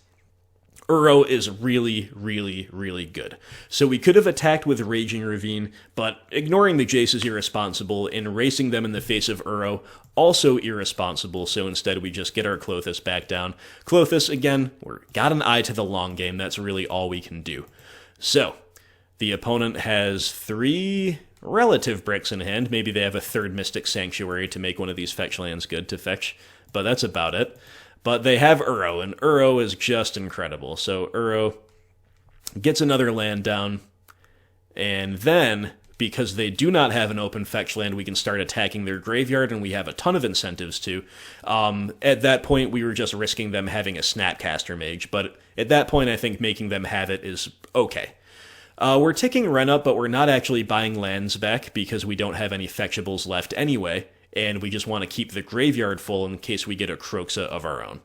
Speaker 1: Uro is really, really, really good. So we could have attacked with Raging Ravine, but ignoring the Jace is irresponsible, and erasing them in the face of Uro, also irresponsible, so instead we just get our Klothys back down. Klothys, again, we're got an eye to the long game, that's really all we can do. So, the opponent has 3 relative bricks in hand. Maybe they have a 3rd Mystic Sanctuary to make one of these fetch lands good to fetch, but that's about it. But they have Uro, and Uro is just incredible. So Uro gets another land down, and then, because they do not have an open fetch land, we can start attacking their graveyard, and we have a ton of incentives to. At that point, we were just risking them having a Snapcaster Mage, but at that point, I think making them have it is okay. We're ticking Wrenn up, but we're not actually buying lands back, because we don't have any fetchables left anyway, and we just want to keep the graveyard full in case we get a Kroxa of our own.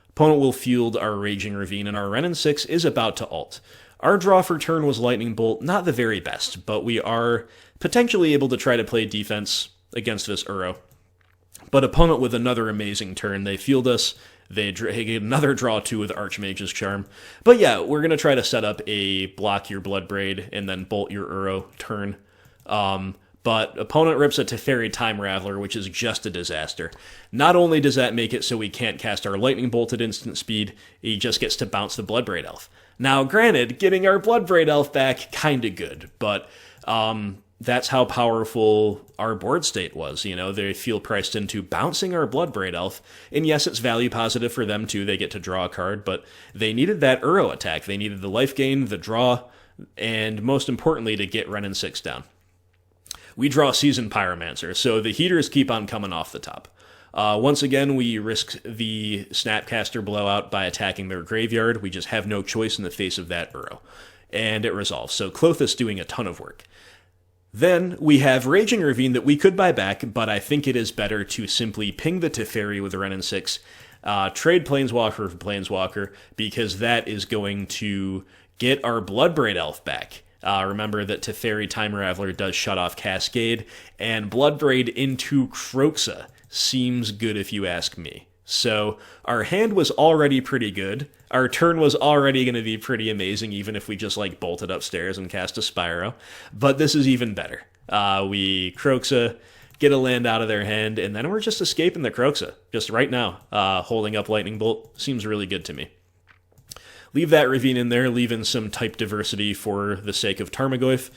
Speaker 1: Opponent will field our Raging Ravine, and our Wrenn and Six is about to ult. Our draw for turn was Lightning Bolt, not the very best, but we are potentially able to try to play defense against this Uro. But opponent with another amazing turn, they field us, they get another draw 2 with Archmage's Charm. But yeah, we're going to try to set up a block your Bloodbraid and then bolt your Uro turn. But opponent rips a Teferi Time Raveler, which is just a disaster. Not only does that make it so we can't cast our Lightning Bolt at instant speed, he just gets to bounce the Bloodbraid Elf. Now, granted, getting our Bloodbraid Elf back, kinda good, but that's how powerful our board state was. You know, they feel priced into bouncing our Bloodbraid Elf, and yes, it's value positive for them too, they get to draw a card, but they needed that Uro attack. They needed the life gain, the draw, and most importantly, to get Wrenn and Six down. We draw Seasoned Pyromancer, so the heaters keep on coming off the top. Once again, we risk the Snapcaster blowout by attacking their graveyard. We just have no choice in the face of that Uro. And it resolves, so Klothys doing a ton of work. Then we have Raging Ravine that we could buy back, but I think it is better to simply ping the Teferi with Wrenn and Six, trade Planeswalker for Planeswalker, because that is going to get our Bloodbraid Elf back. Remember that Teferi Time Raveler does shut off Cascade, and Bloodbraid into Kroxa seems good if you ask me. So our hand was already pretty good. Our turn was already going to be pretty amazing, even if we just like bolted upstairs and cast a Spyro. But this is even better. We Kroxa, get a land out of their hand, and then we're just escaping the Kroxa, just right now. Holding up Lightning Bolt seems really good to me. Leave that Ravine in there, leave in some type diversity for the sake of Tarmogoyf,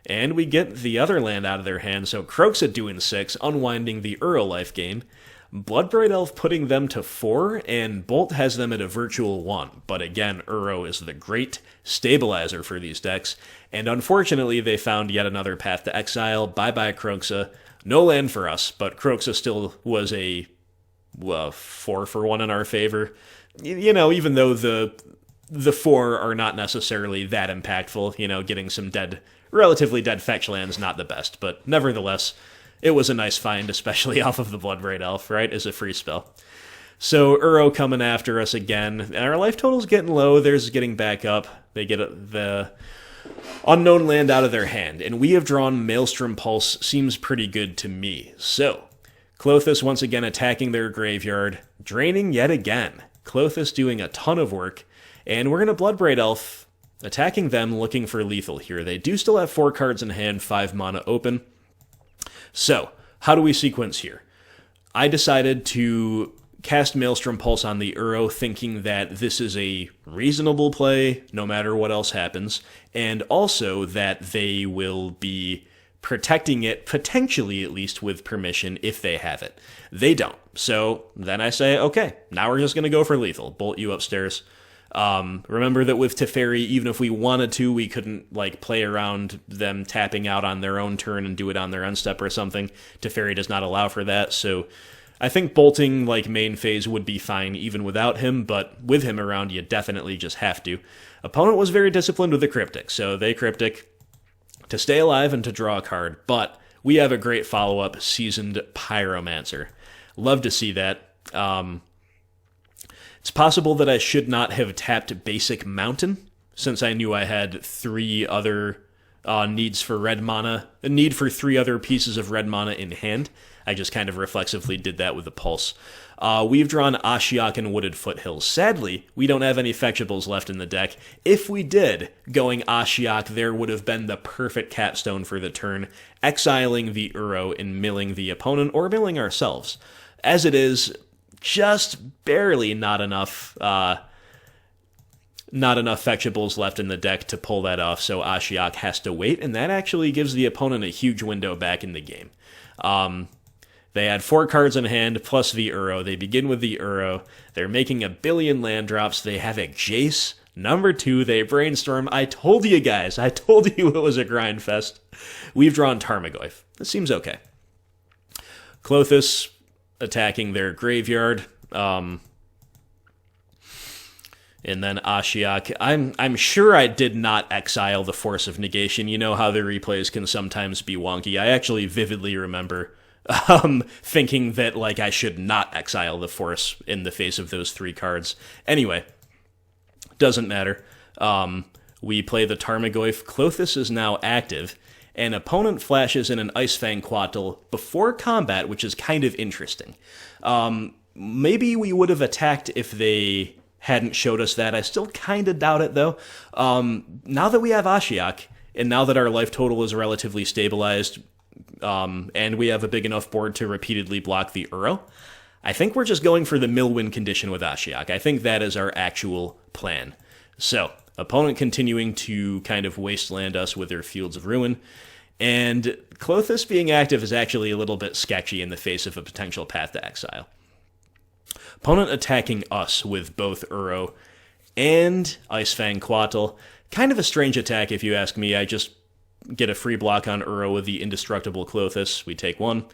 Speaker 1: and we get the other land out of their hand, so Kroxa doing 6, unwinding the Uro life gain. Bloodbraid Elf putting them to 4, and Bolt has them at a virtual 1. But again, Uro is the great stabilizer for these decks, and unfortunately they found yet another path to exile. Bye-bye Kroxa. No land for us, but Kroxa still was a 4-for-1 in our favor. You know, even though the 4 are not necessarily that impactful, you know, getting some relatively dead fetch lands not the best, but nevertheless, it was a nice find, especially off of the Bloodbraid Elf, right, as a free spell. So Uro coming after us again, and our life total's getting low, theirs getting back up. They get the unknown land out of their hand, and we have drawn Maelstrom Pulse, seems pretty good to me. So, Klothys once again attacking their graveyard, draining yet again. Klothys doing a ton of work, and we're going to Bloodbraid Elf, attacking them, looking for lethal here. They do still have 4 cards in hand, 5 mana open. So, how do we sequence here? I decided to cast Maelstrom Pulse on the Uro, thinking that this is a reasonable play, no matter what else happens, and also that they will be protecting it, potentially at least with permission, if they have it. They don't. So, then I say, okay, now we're just going to go for lethal. Bolt you upstairs. Remember that with Teferi, even if we wanted to, we couldn't like play around them tapping out on their own turn and do it on their end step or something. Teferi does not allow for that, so I think bolting like main phase would be fine even without him, but with him around you definitely just have to. Opponent was very disciplined with the Cryptic, so they Cryptic to stay alive and to draw a card, but we have a great follow-up, Seasoned Pyromancer. Love to see that. It's possible that I should not have tapped Basic Mountain, since I knew I had 3 other needs for red mana, a need for 3 other pieces of red mana in hand. I just kind of reflexively did that with the Pulse. We've drawn Ashiok and Wooded Foothills. Sadly, we don't have any fetchables left in the deck. If we did, going Ashiok, there would have been the perfect capstone for the turn, exiling the Uro and milling the opponent, or milling ourselves. As it is, just barely not enough fetchables left in the deck to pull that off, so Ashiok has to wait, and that actually gives the opponent a huge window back in the game. They had 4 cards in hand, plus the Uro. They begin with the Uro. They're making a billion land drops. They have a Jace. Number 2, they brainstorm. I told you guys. I told you it was a grind fest. We've drawn Tarmogoyf. This seems okay. Klothys attacking their graveyard. And then Ashiok. I'm sure I did not exile the Force of Negation. You know how the replays can sometimes be wonky. I actually vividly remember thinking that like I should not exile the Force in the face of those 3 cards. Anyway, doesn't matter. We play the Tarmogoyf. Klothys is now active, and opponent flashes in an Icefang Quattle before combat, which is kind of interesting. Maybe we would have attacked if they hadn't showed us that. I still kind of doubt it, though. Now that we have Ashiok, and now that our life total is relatively stabilized, and we have a big enough board to repeatedly block the Uro, I think we're just going for the mill-win condition with Ashiok. I think that is our actual plan. So, opponent continuing to kind of wasteland us with their Fields of Ruin, and Klothys being active is actually a little bit sketchy in the face of a potential path to exile. Opponent attacking us with both Uro and Icefang Quattle. Kind of a strange attack if you ask me. I just get a free block on Uro with the indestructible Klothys. We take 1.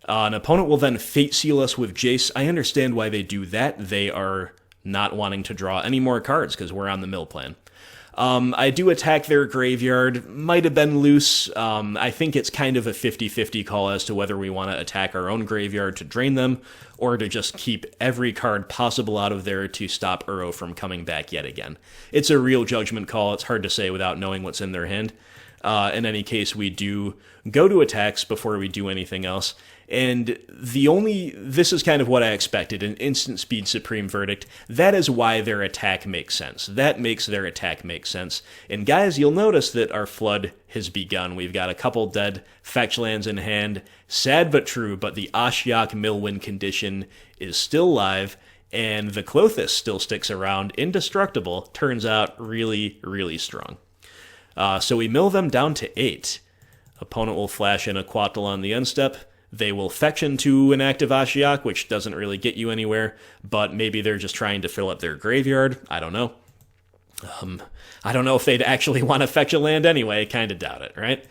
Speaker 1: An opponent will then Fate Seal us with Jace. I understand why they do that. They are not wanting to draw any more cards because we're on the mill plan. I do attack their graveyard. Might have been loose. I think it's kind of a 50-50 call as to whether we want to attack our own graveyard to drain them or to just keep every card possible out of there to stop Uro from coming back yet again. It's a real judgment call. It's hard to say without knowing what's in their hand. In any case, we do go to attacks before we do anything else. And this is kind of what I expected, an instant speed Supreme Verdict. That is why their attack makes sense. That makes their attack make sense. And guys, you'll notice that our flood has begun. We've got a couple dead fetch lands in hand. Sad but true, but the Ashiok Millwind condition is still live, and the Klothys still sticks around. Indestructible, turns out really, really strong. So we mill them down to 8. Opponent will flash in a Quattle on the end step. They will fetch into an active Ashiok, which doesn't really get you anywhere, but maybe they're just trying to fill up their graveyard. I don't know. I don't know if they'd actually want to fetch a land anyway. Kind of doubt it, right?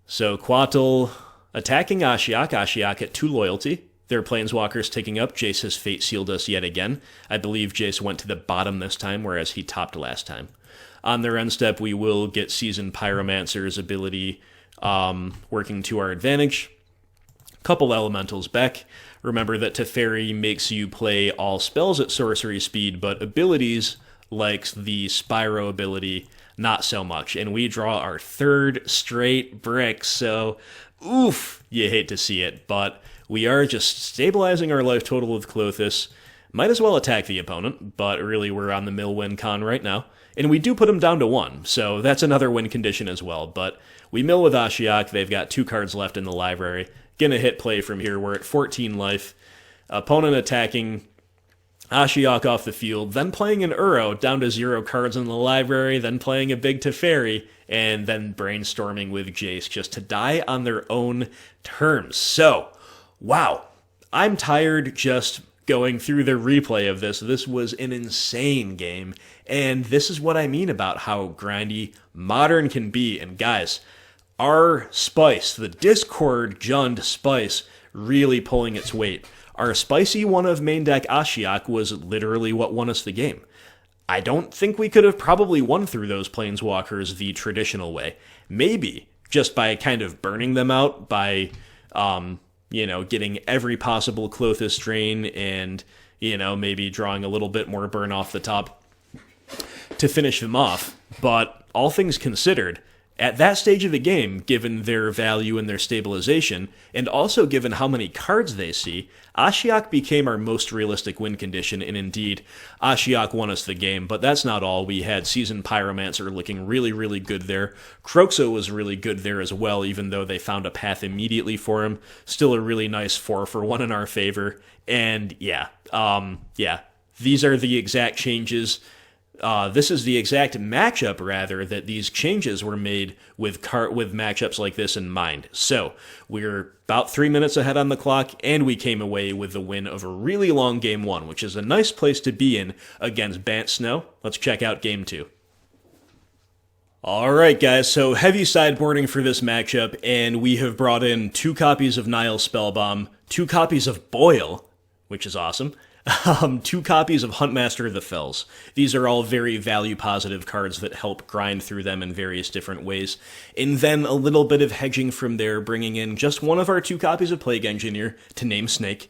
Speaker 1: So Quattle attacking Ashiok. Ashiok at 2 loyalty. Their Planeswalkers taking up. Jace has Fate Sealed us yet again. I believe Jace went to the bottom this time, whereas he topped last time. On their end step, we will get Seasoned Pyromancer's ability working to our advantage. Couple elementals back. Remember that Teferi makes you play all spells at sorcery speed, but abilities like the Spyro ability, not so much. And we draw our 3rd straight brick, so oof, you hate to see it. But we are just stabilizing our life total with Klothys. Might as well attack the opponent, but really we're on the mill win con right now. And we do put them down to 1, so that's another win condition as well. But we mill with Ashiok. They've got 2 cards left in the library. Gonna hit play from here. We're at 14 life. Opponent attacking Ashiok off the field, then playing an Uro down to 0 cards in the library, then playing a big Teferi, and then brainstorming with Jace just to die on their own terms. So, wow. I'm tired just going through the replay of this. This was an insane game, and this is what I mean about how grindy Modern can be. And guys, our spice, the Discord Jund spice, really pulling its weight. Our spicy one of main deck Ashiok was literally what won us the game. I don't think we could have probably won through those Planeswalkers the traditional way. Maybe just by kind of burning them out, by, getting every possible Klothys drain and, maybe drawing a little bit more burn off the top to finish them off. But all things considered, at that stage of the game, given their value and their stabilization, and also given how many cards they see, Ashiok became our most realistic win condition, and indeed, Ashiok won us the game. But that's not all. We had Seasoned Pyromancer looking really, really good there. Kroxa was really good there as well, even though they found a path immediately for him. Still a really nice 4-for-1 in our favor. And these are the exact changes. This is the exact matchup, rather, that these changes were made with matchups like this in mind. So, we're about 3 minutes ahead on the clock, and we came away with the win of a really long Game 1, which is a nice place to be in against Bant Snow. Let's check out Game 2. Alright guys, so heavy sideboarding for this matchup, and we have brought in 2 copies of Nihil Spellbomb, 2 copies of Boil, which is awesome, 2 copies of Huntmaster the Fells. These are all very value-positive cards that help grind through them in various different ways. And then a little bit of hedging from there, bringing in just one of our 2 copies of Plague Engineer, to name Snake.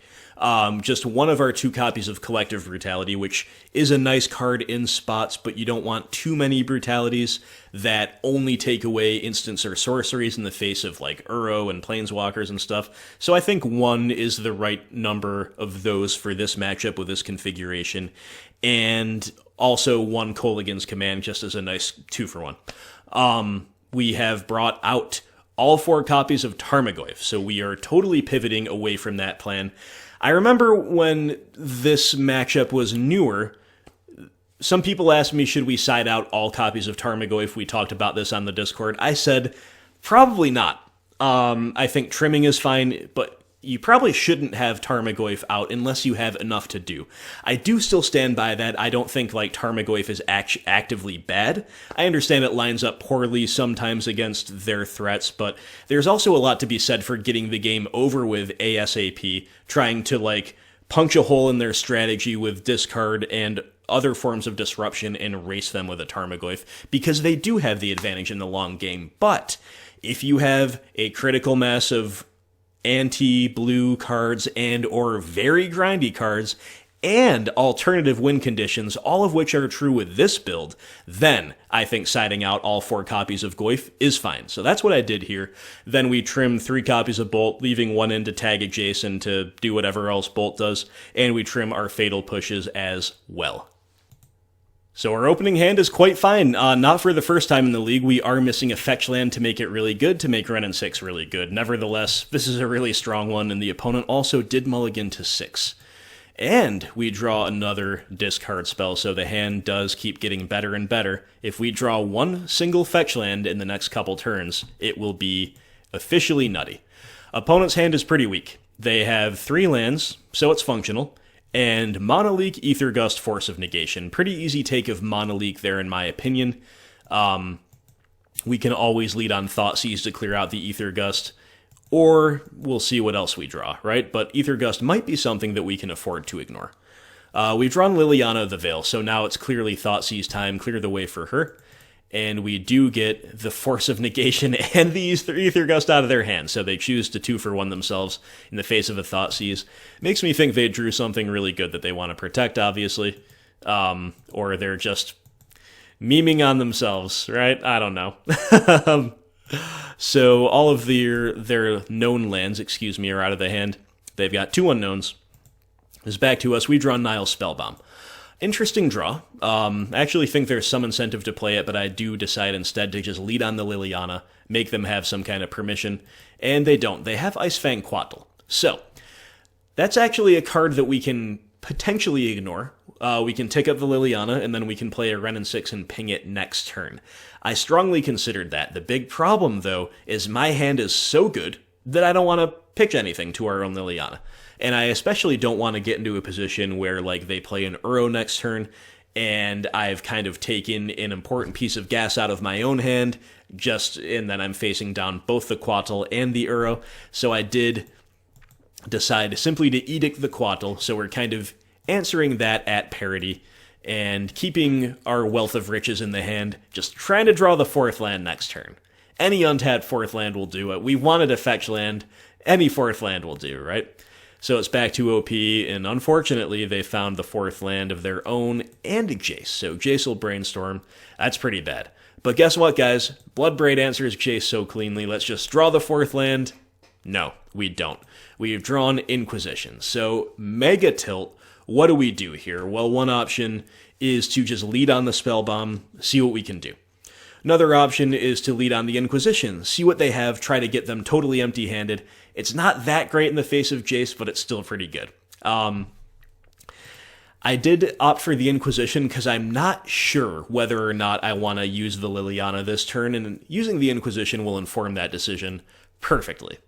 Speaker 1: Just one of our 2 copies of Collective Brutality, which is a nice card in spots, but you don't want too many brutalities that only take away instants or sorceries in the face of like Uro and Planeswalkers and stuff. So I think 1 is the right number of those for this matchup with this configuration. And also 1 Kolaghan's Command just as a nice 2-for-1. We have brought out all 4 copies of Tarmogoyf, so we are totally pivoting away from that plan. I remember when this matchup was newer, some people asked me, should we side out all copies of Tarmogoyf? We talked about this on the Discord. I said, probably not. I think trimming is fine, but you probably shouldn't have Tarmogoyf out unless you have enough to do. I do still stand by that. I don't think Tarmogoyf is actively bad. I understand it lines up poorly sometimes against their threats, but there's also a lot to be said for getting the game over with ASAP, trying to punch a hole in their strategy with discard and other forms of disruption and race them with a Tarmogoyf, because they do have the advantage in the long game. But if you have a critical mass of anti-blue cards and or very grindy cards, and alternative win conditions, all of which are true with this build, then I think siding out all 4 copies of Goyf is fine. So that's what I did here. Then we trim 3 copies of Bolt, leaving 1 in to tag adjacent to do whatever else Bolt does, and we trim our Fatal Pushes as well. So our opening hand is quite fine. Not for the first time in the league. We are missing a fetch land to make it really good, to make Wrenn and Six really good. Nevertheless, this is a really strong one, and the opponent also did mulligan to 6. And we draw another discard spell, so the hand does keep getting better and better. If we draw 1 single fetch land in the next couple turns, it will be officially nutty. Opponent's hand is pretty weak. They have 3 lands, so it's functional, and Monoleak, Ether Gust, Force of Negation. Pretty easy take of Monoleak there, in my opinion. We can always lead on Thoughtseize to clear out the Ether Gust, or we'll see what else we draw, right? But Ether Gust might be something that we can afford to ignore. We've drawn Liliana the Veil, so now it's clearly Thoughtseize time, clear the way for her. And we do get the Force of Negation and the Ether Gust out of their hands, so they choose to 2-for-1 themselves in the face of a Thoughtseize. Makes me think they drew something really good that they want to protect, obviously. Or they're just memeing on themselves, right? I don't know. So all of their known lands, are out of the hand. They've got 2 unknowns. It's back to us. We draw Nihil Spellbomb. Interesting draw. I actually think there's some incentive to play it, but I do decide instead to just lead on the Liliana, make them have some kind of permission, and they don't. They have Icefang Quattle. So, that's actually a card that we can potentially ignore. We can take up the Liliana, and then we can play a Wrenn and Six and ping it next turn. I strongly considered that. The big problem, though, is my hand is so good that I don't want to pitch anything to our own Liliana. And I especially don't want to get into a position where, like, they play an Uro next turn, and I've kind of taken an important piece of gas out of my own hand, and then I'm facing down both the Quattle and the Uro. So I did decide simply to Edict the Quattle, so we're kind of answering that at parity, and keeping our Wealth of Riches in the hand, just trying to draw the 4th land next turn. Any untapped 4th land will do it. We wanted a fetch land, any 4th land will do, right? So it's back to OP, and unfortunately they found the 4th land of their own and Jace, so Jace will brainstorm. That's pretty bad. But guess what, guys? Bloodbraid answers Jace so cleanly. Let's just draw the 4th land. No, we don't. We've drawn Inquisition, so mega tilt. What do we do here? Well, one option is to just lead on the Spellbomb, see what we can do. Another option is to lead on the Inquisition, see what they have, try to get them totally empty-handed. It's not that great in the face of Jace, but it's still pretty good. I did opt for the Inquisition because I'm not sure whether or not I want to use the Liliana this turn, and using the Inquisition will inform that decision perfectly.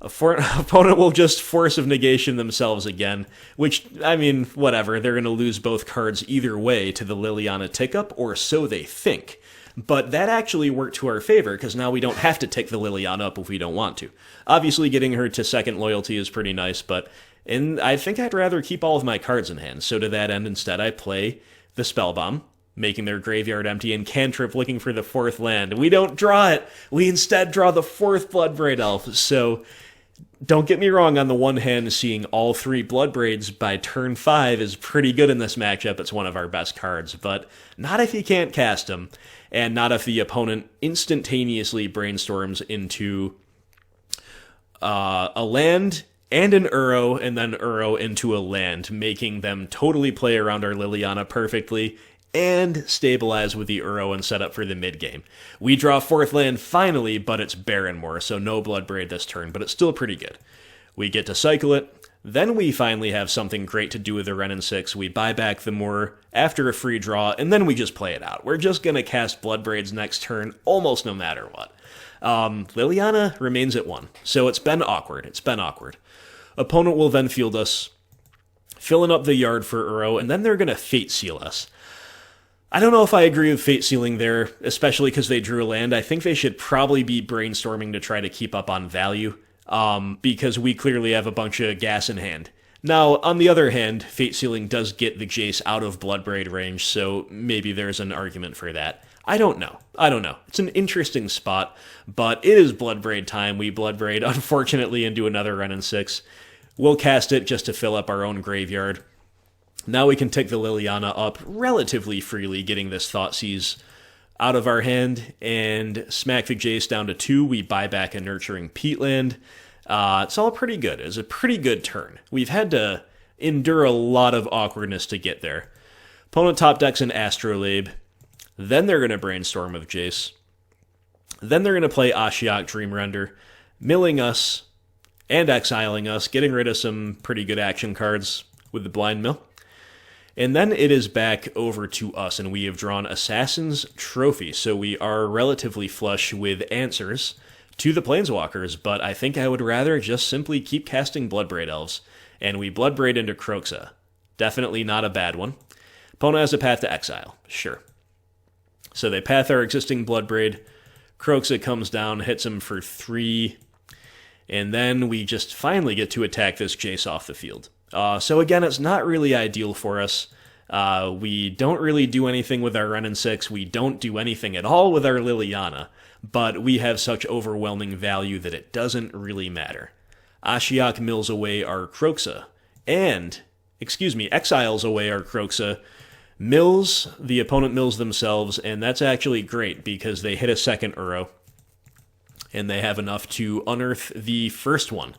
Speaker 1: Opponent will just Force of Negation themselves again, which, I mean, whatever. They're going to lose both cards either way to the Liliana tick-up, or so they think. But that actually worked to our favor, because now we don't have to tick the Liliana up if we don't want to. Obviously, getting her to 2nd loyalty is pretty nice, but I think I'd rather keep all of my cards in hand. So to that end, instead, I play the Spellbomb, making their graveyard empty, and cantrip looking for the 4th land. We don't draw it. We instead draw the 4th Bloodbraid Elf. So don't get me wrong, on the one hand, seeing all 3 Bloodbraids by turn 5 is pretty good in this matchup. It's one of our best cards, but not if you can't cast them, and not if the opponent instantaneously brainstorms into a land and an Uro, and then Uro into a land, making them totally play around our Liliana perfectly, and stabilize with the Uro and set up for the mid-game. We draw 4th land finally, but it's Barren Moor, so no Bloodbraid this turn, but it's still pretty good. We get to cycle it, then we finally have something great to do with the Wrenn and Six. We buy back the Moor after a free draw, and then we just play it out. We're just going to cast Bloodbraids next turn, almost no matter what. Liliana remains at 1, so it's been awkward. Opponent will then field us, filling up the yard for Uro, and then they're going to Fate Seal us. I don't know if I agree with Fate Sealing there, especially because they drew a land. I think they should probably be brainstorming to try to keep up on value, because we clearly have a bunch of gas in hand. Now, on the other hand, Fate Sealing does get the Jace out of Bloodbraid range, so maybe there's an argument for that. I don't know. It's an interesting spot, but it is Bloodbraid time. We Bloodbraid, unfortunately, into another Wrenn and Six. We'll cast it just to fill up our own graveyard. Now we can take the Liliana up relatively freely, getting this Thoughtseize out of our hand, and smack the Jace down to 2. We buy back a Nurturing Peatland. It's all pretty good. It was a pretty good turn. We've had to endure a lot of awkwardness to get there. Opponent top decks an Astrolabe. Then they're going to Brainstorm with Jace. Then they're going to play Ashiok Dreamrender, milling us and exiling us, getting rid of some pretty good action cards with the Blind Mill. And then it is back over to us, and we have drawn Assassin's Trophy, so we are relatively flush with answers to the Planeswalkers, but I think I would rather just simply keep casting Bloodbraid Elves, and we Bloodbraid into Kroxa. Definitely not a bad one. Opponent has a path to exile, sure. So they path our existing Bloodbraid, Kroxa comes down, hits him for 3, and then we just finally get to attack this Jace off the field. So again, it's not really ideal for us. We don't really do anything with our Wrenn and Six. We don't do anything at all with our Liliana, but we have such overwhelming value that it doesn't really matter. Ashiok mills away our Kroxa, exiles away our Kroxa, the opponent mills themselves, and that's actually great because they hit a second Uro, and they have enough to unearth the first one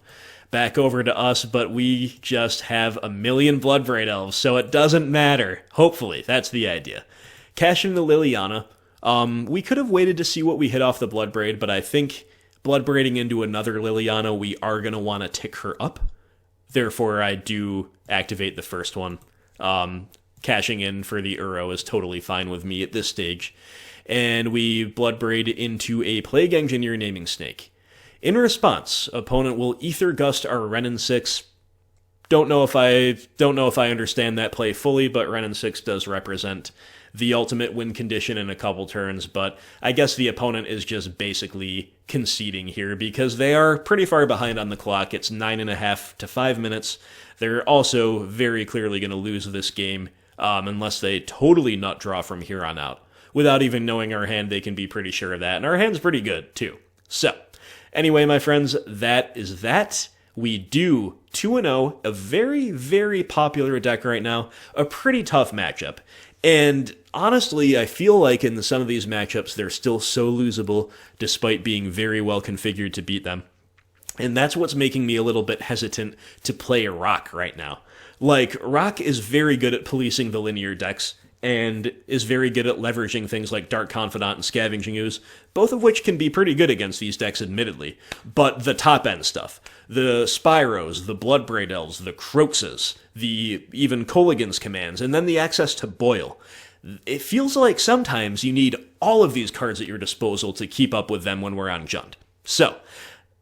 Speaker 1: back over to us, but we just have a million Bloodbraid Elves, so it doesn't matter. Hopefully, that's the idea. Cash in the Liliana. We could have waited to see what we hit off the Bloodbraid, but I think Bloodbraiding into another Liliana, we are going to want to tick her up. Therefore, I do activate the first one. Cashing in for the Uro is totally fine with me at this stage. And we Bloodbraid into a Plague Engineer Naming Snake. In response, opponent will Ether Gust our Wrenn and Six. Don't know if I understand that play fully, but Wrenn and Six does represent the ultimate win condition in a couple turns, but I guess the opponent is just basically conceding here because they are pretty far behind on the clock. It's 9.5 to 5 minutes. They're also very clearly going to lose this game unless they totally nut draw from here on out. Without even knowing our hand, they can be pretty sure of that, and our hand's pretty good, too. So, anyway, my friends, that is that. We do 2-0, a very, very popular deck right now, a pretty tough matchup. And honestly, I feel like in some of these matchups, they're still so losable, despite being very well configured to beat them. And that's what's making me a little bit hesitant to play Rock right now. Like, Rock is very good at policing the linear decks, and is very good at leveraging things like Dark Confidant and Scavenging Ooze, both of which can be pretty good against these decks, admittedly. But the top-end stuff, the Spyros, the Bloodbraid Elves, the Kroxas, even Kolaghan's commands, and then the access to Boil. It feels like sometimes you need all of these cards at your disposal to keep up with them when we're on Jund. So,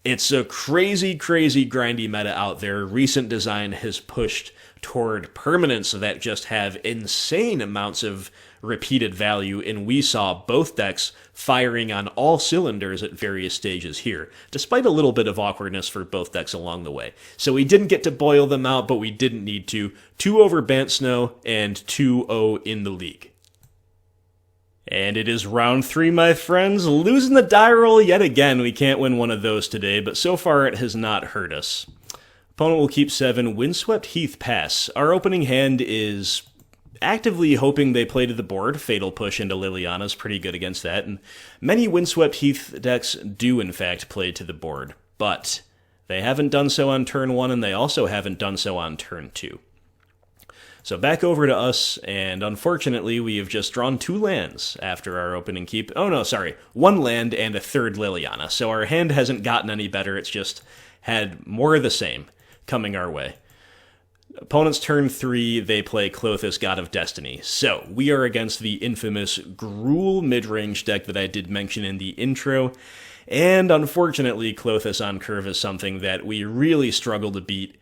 Speaker 1: it's a crazy, crazy grindy meta out there. Recent design has pushed toward permanents that just have insane amounts of repeated value, and we saw both decks firing on all cylinders at various stages here, despite a little bit of awkwardness for both decks along the way. So we didn't get to boil them out, but we didn't need to. 2 over Bant Snow and 2-0 in the league. And it is round 3, my friends. Losing the die roll yet again. We can't win one of those today, but so far it has not hurt us. Opponent will keep 7. Windswept Heath pass. Our opening hand is actively hoping they play to the board. Fatal Push into Liliana is pretty good against that, and many Windswept Heath decks do in fact play to the board, but they haven't done so on turn 1, and they also haven't done so on turn 2. So back over to us, and unfortunately we have just drawn 2 lands after our opening keep. Oh no, sorry, 1 land and a 3rd Liliana. So our hand hasn't gotten any better, it's just had more of the same coming our way. Opponent's turn 3, they play Klothys, God of Destiny. So we are against the infamous Gruul Midrange deck that I did mention in the intro, and unfortunately Klothys on curve is something that we really struggle to beat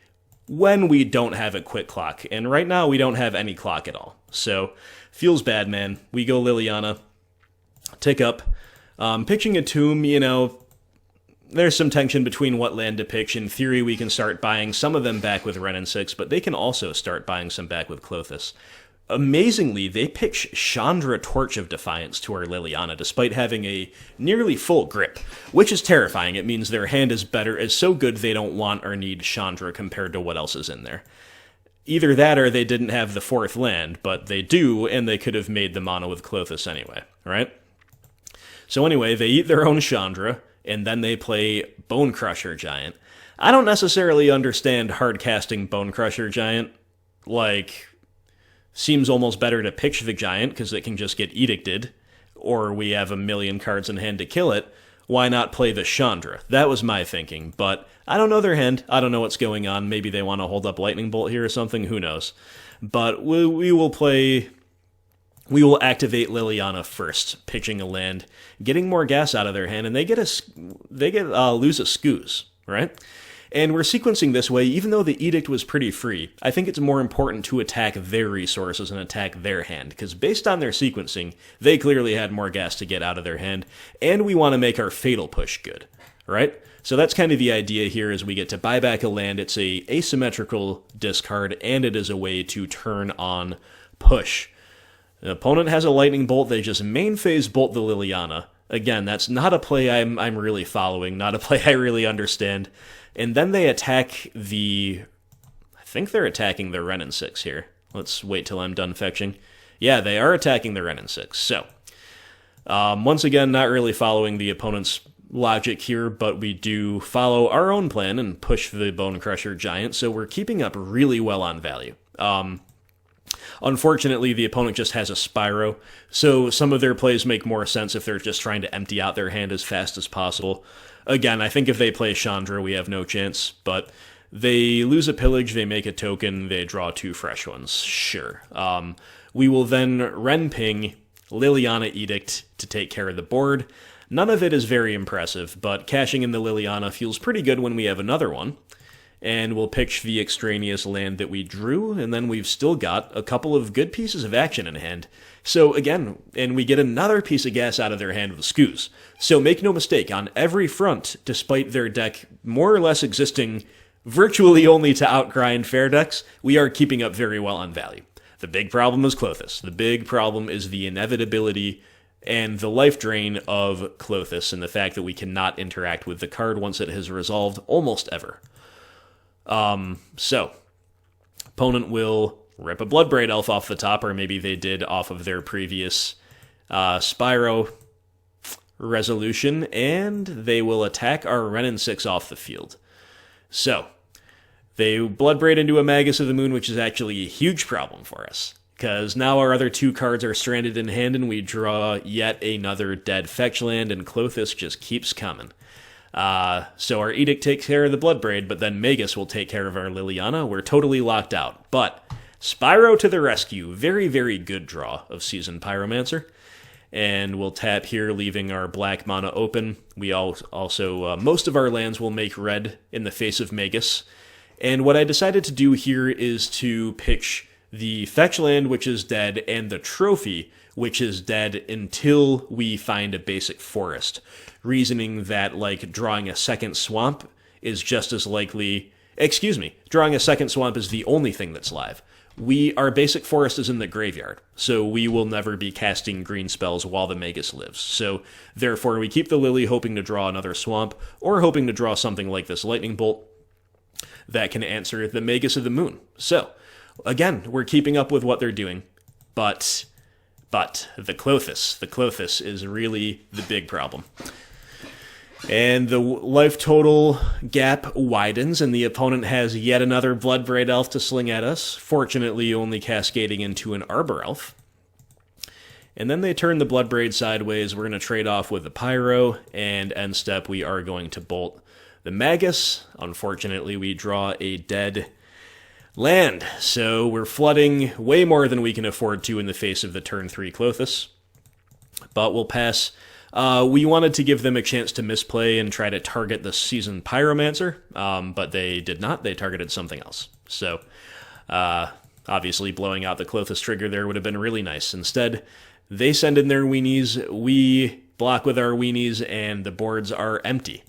Speaker 1: when we don't have a quick clock, and right now we don't have any clock at all. So, feels bad, man. We go Liliana, tick up. Pitching a Tomb, there's some tension between what land to pitch. In theory, we can start buying some of them back with Wrenn and Six, but they can also start buying some back with Klothys. Amazingly, they pitch Chandra Torch of Defiance to our Liliana, despite having a nearly full grip, which is terrifying. It means their hand is so good they don't want or need Chandra compared to what else is in there. either that or they didn't have the 4th land, but they do, and they could have made the mono with Klothys anyway, right? So anyway, they eat their own Chandra, and then they play Bone Crusher Giant. I don't necessarily understand hard casting Bone Crusher Giant. Like, seems almost better to pitch the Giant, because it can just get edicted, or we have a million cards in hand to kill it. Why not play the Chandra? That was my thinking, but I don't know their hand. I don't know what's going on. Maybe they want to hold up Lightning Bolt here or something. Who knows? But we will activate Liliana first, pitching a land, getting more gas out of their hand, and they lose a Scooze, right? And we're sequencing this way, even though the Edict was pretty free. I think it's more important to attack their resources and attack their hand, because based on their sequencing, they clearly had more gas to get out of their hand, and we want to make our Fatal Push good, right? So that's kind of the idea here, is we get to buy back a land. It's a asymmetrical discard, and it is a way to turn on Push. The opponent has a Lightning Bolt, they just main phase bolt the Liliana. Again, that's not a play I'm really following, not a play I really understand. And then they attack I think they're attacking the Wrenn and Six here. Let's wait till I'm done fetching. Yeah, they are attacking the Wrenn and Six. So, once again, not really following the opponent's logic here, but we do follow our own plan and push the Bone Crusher Giant, so we're keeping up really well on value. Unfortunately, the opponent just has a Spyro, so some of their plays make more sense if they're just trying to empty out their hand as fast as possible. Again, I think if they play Chandra, we have no chance, but they lose a Pillage, they make a token, they draw 2 fresh ones. Sure. We will then Wrenn Ping, Liliana Edict to take care of the board. None of it is very impressive, but cashing in the Liliana feels pretty good when we have another one. And we'll pitch the extraneous land that we drew, and then we've still got a couple of good pieces of action in hand. So again, and we get another piece of gas out of their hand with Scooze. So make no mistake, on every front, despite their deck more or less existing virtually only to outgrind fair decks, we are keeping up very well on value. The big problem is Klothys. The big problem is the inevitability and the life drain of Klothys, and the fact that we cannot interact with the card once it has resolved almost ever. So, opponent will rip a Bloodbraid Elf off the top, or maybe they did off of their previous Spyro resolution, and they will attack our Wrenn and Six off the field. So, they Bloodbraid into a Magus of the Moon, which is actually a huge problem for us, because now our other 2 cards are stranded in hand, and we draw yet another dead fetch land, and Klothys just keeps coming. So our Edict takes care of the Bloodbraid, but then Magus will take care of our Liliana. We're totally locked out. But Spyro to the rescue. Very, very good draw of Seasoned Pyromancer. And we'll tap here, leaving our black mana open. We also most of our lands will make red in the face of Magus. And what I decided to do here is to pitch the fetch land, which is dead, and the trophy, which is dead, until we find a basic forest. Reasoning that, like, drawing a second swamp is just as likely... drawing a second swamp is the only thing that's live. Our basic forest is in the graveyard, so we will never be casting green spells while the Magus lives. So, therefore, we keep the Lily hoping to draw another swamp, or hoping to draw something like this Lightning Bolt that can answer the Magus of the Moon. So, again, we're keeping up with what they're doing, but the Klothys is really the big problem. And the life total gap widens, and the opponent has yet another Bloodbraid Elf to sling at us, fortunately only cascading into an Arbor Elf. And then they turn the Bloodbraid sideways. We're going to trade off with the Pyro, and end step we are going to bolt the Magus. Unfortunately, we draw a dead land, so we're flooding way more than we can afford to in the face of the turn 3 Klothys. But we'll pass. We wanted to give them a chance to misplay and try to target the Seasoned Pyromancer, but they did not. They targeted something else. So, obviously, blowing out the Klothys trigger there would have been really nice. Instead, they send in their weenies, we block with our weenies, and the boards are empty.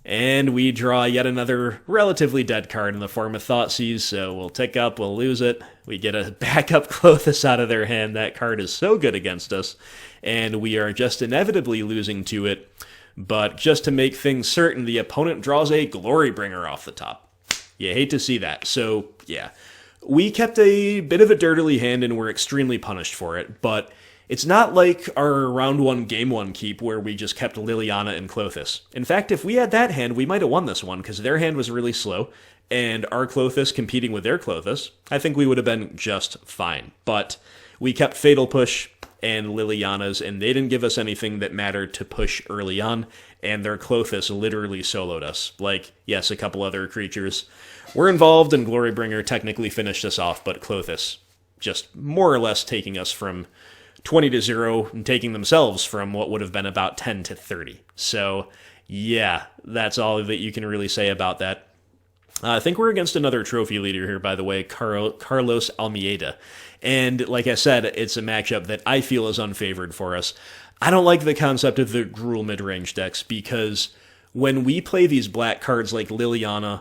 Speaker 1: And we draw yet another relatively dead card in the form of Thoughtseize, so we'll tick up, we'll lose it. We get a backup Klothys out of their hand. That card is so good against us, and we are just inevitably losing to it. But just to make things certain, the opponent draws a Glorybringer off the top. You hate to see that. So, yeah, We kept a bit of a dirtily hand and were extremely punished for it, but it's not like our round 1, game 1 keep where we just kept Liliana and Klothys. In fact, if we had that hand, we might have won this one, because their hand was really slow, and our Klothys competing with their Klothys, I think we would have been just fine. But we kept Fatal Push and Liliana's, and they didn't give us anything that mattered to push early on, and their Klothys literally soloed us. Like, yes, a couple other creatures were involved, and Glorybringer technically finished us off, but Klothys just more or less taking us from 20-0 and taking themselves from what would have been about 10-30. So, yeah, that's all that you can really say about that. I think we're against another trophy leader here, by the way, Carlos Almeida. And like I said, it's a matchup that I feel is unfavored for us. I don't like the concept of the Gruul Midrange decks because when we play these black cards like Liliana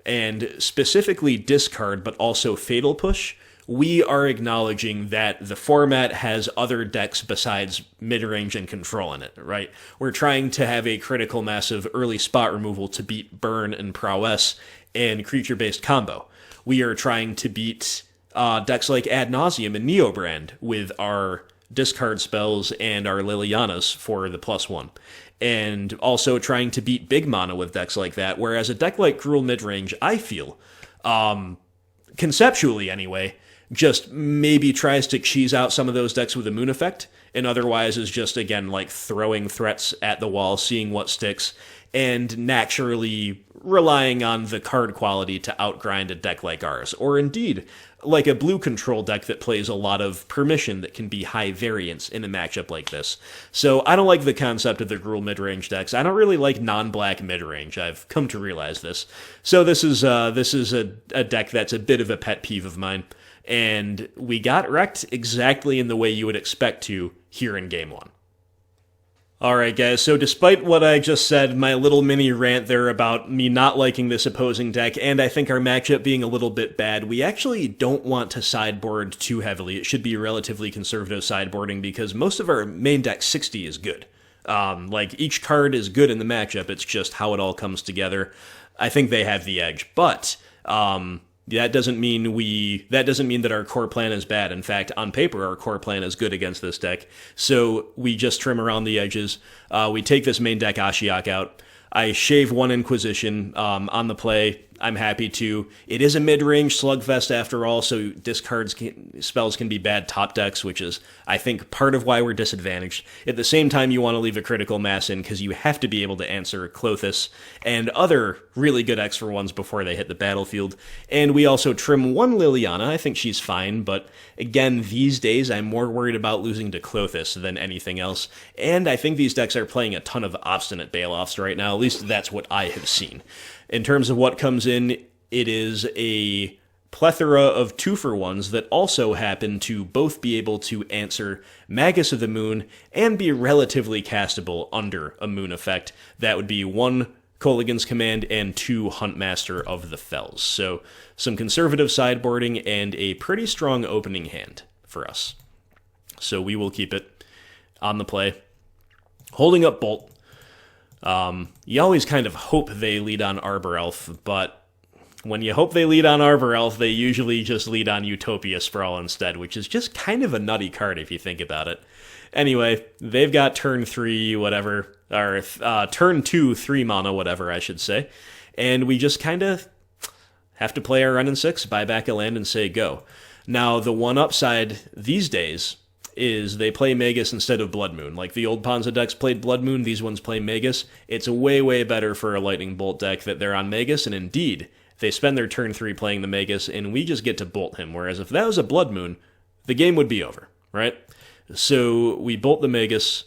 Speaker 1: and specifically discard but also Fatal Push, we are acknowledging that the format has other decks besides midrange and control in it, right? We're trying to have a critical mass of early spot removal to beat Burn and Prowess and creature-based combo. We are trying to beat decks like Ad Nauseam and Neobrand with our discard spells and our Lilianas for the +1. And also trying to beat big mana with decks like that, whereas a deck like Gruul Midrange, I feel, conceptually anyway, just maybe tries to cheese out some of those decks with a Moon Effect, and otherwise is just, again, like throwing threats at the wall, seeing what sticks, and naturally relying on the card quality to outgrind a deck like ours. Or indeed, like a blue control deck that plays a lot of permission that can be high variance in a matchup like this. So I don't like the concept of the Gruul midrange decks. I don't really like non-black midrange. I've come to realize this. So this is a deck that's a bit of a pet peeve of mine. And we got wrecked exactly in the way you would expect to here in Game 1. Alright guys, so despite what I just said, my little mini rant there about me not liking this opposing deck, and I think our matchup being a little bit bad, we actually don't want to sideboard too heavily. It should be relatively conservative sideboarding because most of our main deck 60 is good. Like, each card is good in the matchup, it's just how it all comes together. I think they have the edge, but that doesn't mean that our core plan is bad. In fact, on paper, our core plan is good against this deck. So we just trim around the edges. We take this main deck Ashiok out. I shave one Inquisition on the play. I'm happy to. It is a mid-range slugfest after all, so spells can be bad top decks, which is, I think, part of why we're disadvantaged. At the same time, you want to leave a critical mass in because you have to be able to answer Klothys and other really good extra ones before they hit the battlefield. And we also trim one Liliana. I think she's fine, but again, these days, I'm more worried about losing to Klothys than anything else. And I think these decks are playing a ton of Obstinate Baloths right now. At least that's what I have seen. In terms of what comes in, it is a plethora of 2-for-1s that also happen to both be able to answer Magus of the Moon and be relatively castable under a Moon effect. That would be 1 Kolaghan's Command and 2 Huntmaster of the Fells. So some conservative sideboarding and a pretty strong opening hand for us. So we will keep it on the play. Holding up Bolt. You always kind of hope they lead on Arbor Elf, but when you hope they lead on Arbor Elf, they usually just lead on Utopia Sprawl instead, which is just kind of a nutty card if you think about it. Anyway, they've got turn 3, whatever, or turn 2, 3 mana, whatever I should say, and we just kind of have to play our Wrenn and Six, buy back a land, and say go. Now, the one upside these days is they play Magus instead of Blood Moon. Like the old Ponza decks played Blood Moon, these ones play Magus. It's way, way better for a Lightning Bolt deck that they're on Magus, and indeed, they spend their turn 3 playing the Magus, and we just get to bolt him, whereas if that was a Blood Moon, the game would be over, right? So we bolt the Magus,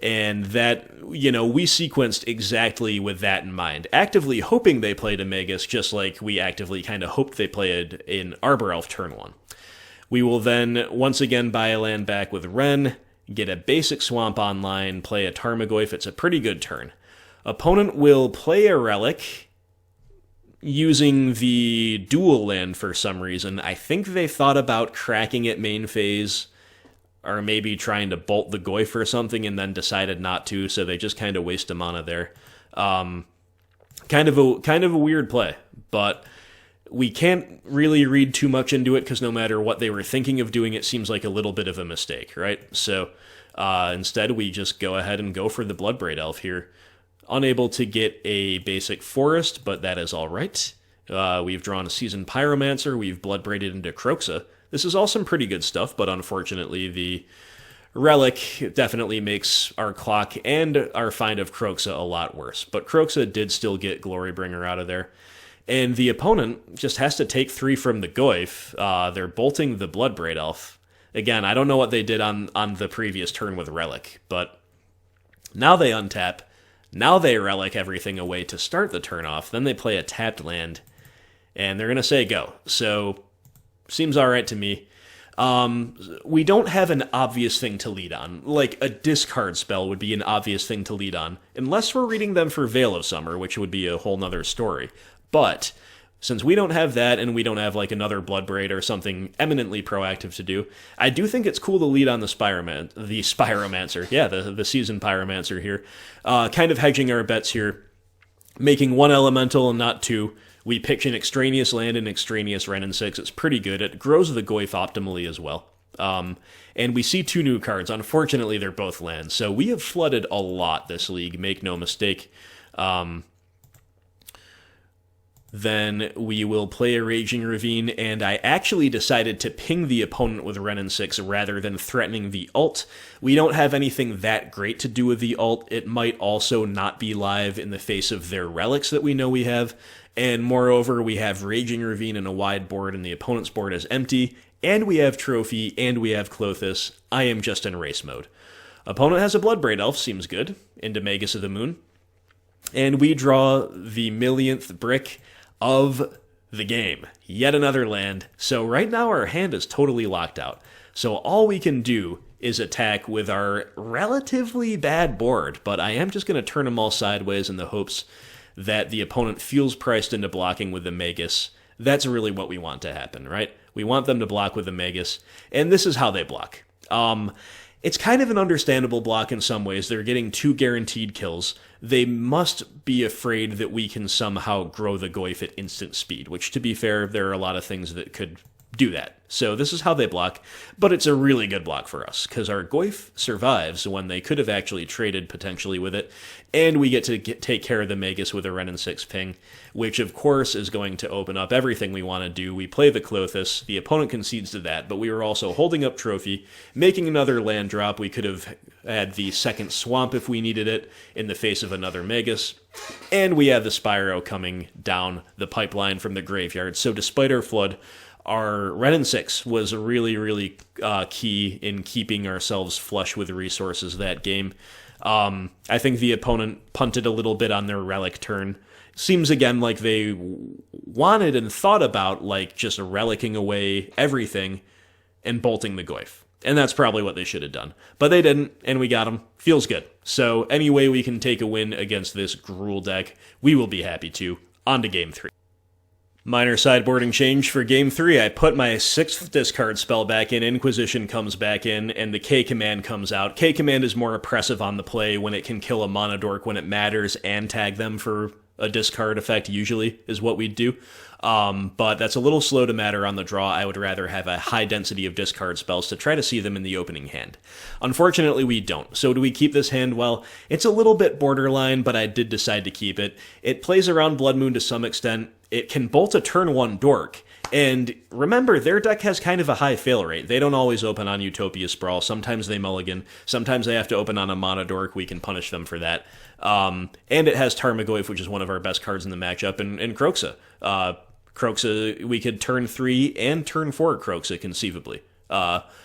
Speaker 1: and that, we sequenced exactly with that in mind, actively hoping they played a Magus, just like we actively kind of hoped they played an Arbor Elf turn 1. We will then once again buy a land back with Wrenn, get a basic swamp online, play a Tarmogoyf. It's a pretty good turn. Opponent will play a relic using the dual land for some reason. I think they thought about cracking it main phase or maybe trying to bolt the Goyf or something and then decided not to, so they just kind of waste a mana there. Kind of a weird play, but we can't really read too much into it because no matter what they were thinking of doing, it seems like a little bit of a mistake, right? So instead, we just go ahead and go for the Bloodbraid Elf here. Unable to get a basic forest, but that is all right. We've drawn a Seasoned Pyromancer. We've Bloodbraided into Kroxa. This is all some pretty good stuff, but unfortunately, the Relic definitely makes our clock and our find of Kroxa a lot worse. But Kroxa did still get Glorybringer out of there. And the opponent just has to take 3 from the Goyf. They're bolting the Bloodbraid Elf. Again, I don't know what they did on the previous turn with Relic, but now they untap. Now they Relic everything away to start the turn off. Then they play a tapped land, and they're going to say go. So, seems alright to me. We don't have an obvious thing to lead on. Like, a discard spell would be an obvious thing to lead on, unless we're reading them for Veil of Summer, which would be a whole nother story. But since we don't have that, and we don't have like another Bloodbraid or something eminently proactive to do, I do think it's cool to lead on the Spiromancer. Yeah, the Seasoned Pyromancer here. Kind of hedging our bets here, making 1 elemental and not 2. We pitch an extraneous land and extraneous Wrenn and Six. It's pretty good. It grows the Goyf optimally as well. And we see 2 new cards. Unfortunately, they're both lands. So we have flooded a lot this league, make no mistake. Then we will play a Raging Ravine, and I actually decided to ping the opponent with Wrenn and Six rather than threatening the ult. We don't have anything that great to do with the ult. It might also not be live in the face of their relics that we know we have, and moreover, we have Raging Ravine in a wide board, and the opponent's board is empty, and we have Trophy, and we have Klothys. I am just in race mode. Opponent has a Bloodbraid Elf, seems good, into Magus of the Moon, and we draw the millionth brick of the game. Yet another land. So right now our hand is totally locked out. So all we can do is attack with our relatively bad board, but I am just going to turn them all sideways in the hopes that the opponent feels priced into blocking with the Magus. That's really what we want to happen, right? We want them to block with the Magus, and this is how they block. It's kind of an understandable block in some ways. They're getting 2 guaranteed kills. They must be afraid that we can somehow grow the Goyf at instant speed, which, to be fair, there are a lot of things that could do that. So this is how they block, but it's a really good block for us, because our Goyf survives when they could have actually traded potentially with it, and we get to take care of the Magus with a Wrenn and Six ping, which of course is going to open up everything we want to do. We play the Klothys, the opponent concedes to that, but we were also holding up Trophy, making another land drop. We could have had the second Swamp if we needed it in the face of another Magus, and we have the Spyro coming down the pipeline from the graveyard. So despite our flood, our Wrenn and Six was really, really key in keeping ourselves flush with resources that game. I think the opponent punted a little bit on their Relic turn. Seems again like they wanted and thought about like just relicking away everything and bolting the Goyf. And that's probably what they should have done. But they didn't, and we got them. Feels good. So any way we can take a win against this Gruul deck, we will be happy to. On to Game 3. Minor sideboarding change for Game 3. I put my 6th discard spell back in, Inquisition comes back in, and the K-Command comes out. K-Command is more oppressive on the play when it can kill a Mana Dork when it matters and tag them for a discard effect, usually, is what we'd do. But that's a little slow to matter on the draw. I would rather have a high density of discard spells to try to see them in the opening hand. Unfortunately, we don't. So do we keep this hand? Well, it's a little bit borderline, but I did decide to keep it. It plays around Blood Moon to some extent. It can bolt a turn 1 Dork. And remember, their deck has kind of a high fail rate. They don't always open on Utopia Sprawl. Sometimes they mulligan. Sometimes they have to open on a Mana Dork. We can punish them for that. And it has Tarmogoyf, which is one of our best cards in the matchup, and Kroxa. Kroxa, we could turn 3 and turn 4 Kroxa conceivably.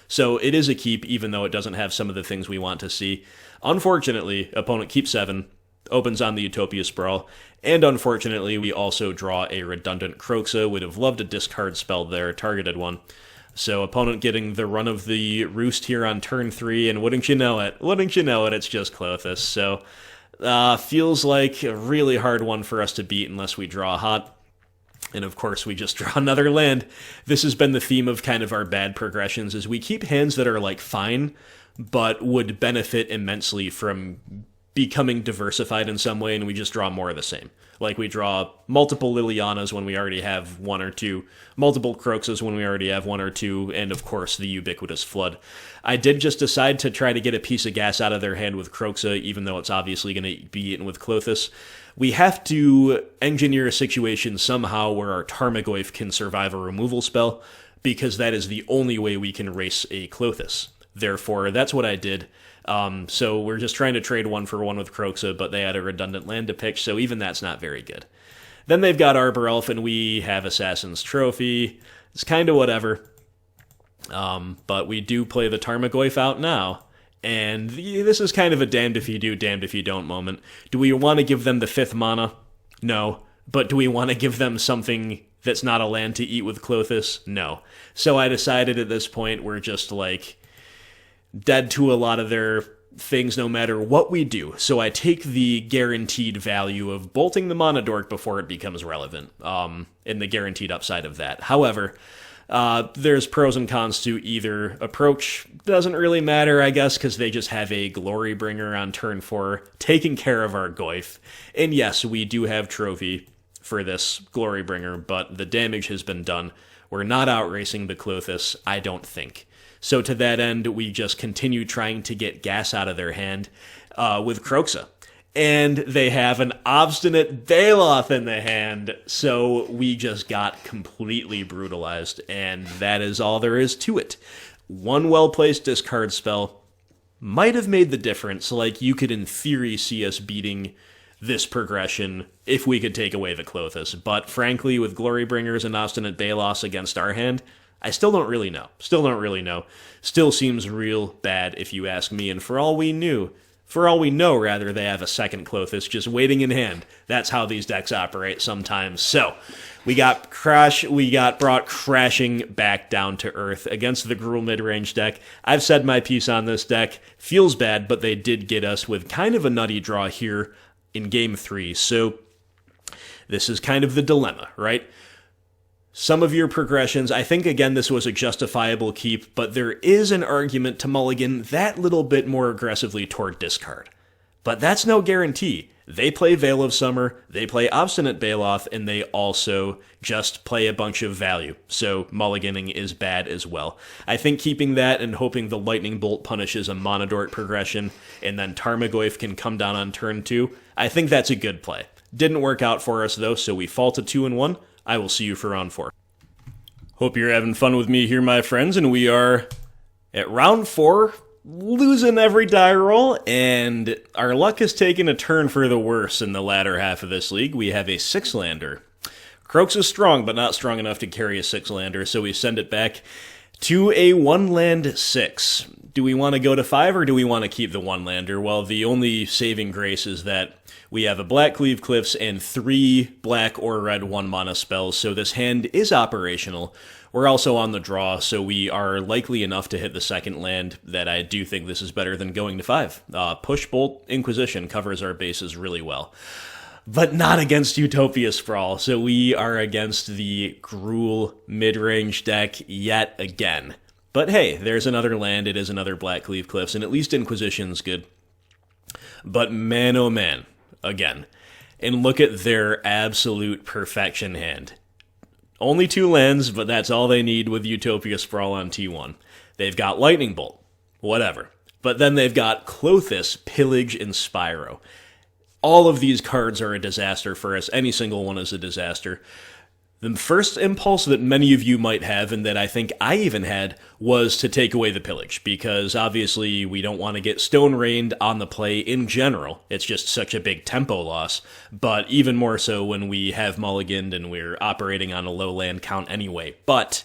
Speaker 1: So it is a keep, even though it doesn't have some of the things we want to see. Unfortunately, opponent keeps 7, opens on the Utopia Sprawl, and unfortunately, we also draw a redundant Kroxa. Would have loved a discard spell there, targeted one. So opponent getting the run of the roost here on turn 3, and wouldn't you know it, it's just Klothys. So feels like a really hard one for us to beat unless we draw hot. And of course, we just draw another land. This has been the theme of kind of our bad progressions, is we keep hands that are like fine, but would benefit immensely from becoming diversified in some way, and we just draw more of the same. Like, we draw multiple Lilianas when we already have one or two, multiple Kroxas when we already have one or two, and of course the ubiquitous Flood. I did just decide to try to get a piece of gas out of their hand with Kroxa, even though it's obviously going to be eaten with Klothys. We have to engineer a situation somehow where our Tarmogoyf can survive a removal spell, because that is the only way we can race a Klothys. Therefore, that's what I did. So we're just trying to trade 1-for-1 with Kroxa, but they had a redundant land to pick, so even that's not very good. Then they've got Arbor Elf, and we have Assassin's Trophy. It's kind of whatever. But we do play the Tarmogoyf out now, and this is kind of a damned if you do, damned if you don't moment. Do we want to give them the 5th mana? No. But do we want to give them something that's not a land to eat with Klothys? No. So I decided at this point we're just, like, dead to a lot of their things no matter what we do. So I take the guaranteed value of bolting the Mana Dork before it becomes relevant, in the guaranteed upside of that. However, there's pros and cons to either approach. Doesn't really matter, I guess, because they just have a Glory Bringer on turn 4, taking care of our Goyf. And yes, we do have Trophy for this Glory Bringer, but the damage has been done. We're not outracing the Klothys, I don't think. So to that end, we just continue trying to get gas out of their hand with Kroxa. And they have an Obstinate Baloth in the hand, so we just got completely brutalized, and that is all there is to it. One well-placed discard spell might have made the difference. Like, you could in theory see us beating this progression if we could take away the Klothys, but frankly, with Glory Bringers and Obstinate Baloths against our hand, I still don't really know. Still seems real bad if you ask me, and for all we know, they have a second Klothys just waiting in hand. That's how these decks operate sometimes. So, we got brought crashing back down to earth against the Gruul Midrange deck. I've said my piece on this deck. Feels bad, but they did get us with kind of a nutty draw here in Game 3. So, this is kind of the dilemma, right? Some of your progressions, I think, again, this was a justifiable keep, but there is an argument to mulligan that little bit more aggressively toward discard. But that's no guarantee. They play Veil of Summer, they play Obstinate Baloth, and they also just play a bunch of value. So mulliganing is bad as well. I think keeping that and hoping the Lightning Bolt punishes a Mana Dork progression, and then Tarmogoyf can come down on turn 2, I think that's a good play. Didn't work out for us, though, so we fall to 2-1. I will see you for round 4. Hope you're having fun with me here, my friends, and we are at round 4, losing every die roll, and our luck has taken a turn for the worse in the latter half of this league. We have a 6-lander. Kroxa is strong, but not strong enough to carry a 6-lander, so we send it back to a 1-land 6. Do we want to go to 5, or do we want to keep the 1-lander? Well, the only saving grace is that we have a Blackcleave Cliffs and 3 black or red 1-mana spells, so this hand is operational. We're also on the draw, so we are likely enough to hit the second land that I do think this is better than going to 5. Push Bolt Inquisition covers our bases really well, but not against Utopia Sprawl, so we are against the Gruul Midrange deck yet again. But hey, there's another land, it is another Blackcleave Cliffs, and at least Inquisition's good. But man oh man, again. And look at their absolute perfection hand. Only 2 lands, but that's all they need with Utopia Sprawl on T1. They've got Lightning Bolt. Whatever. But then they've got Klothys, Pillage, and Spyro. All of these cards are a disaster for us. Any single one is a disaster. The first impulse that many of you might have, and that I think I even had, was to take away the Pillage, because obviously we don't want to get Stone Rained on the play in general. It's just such a big tempo loss, but even more so when we have mulliganed and we're operating on a low land count anyway. But,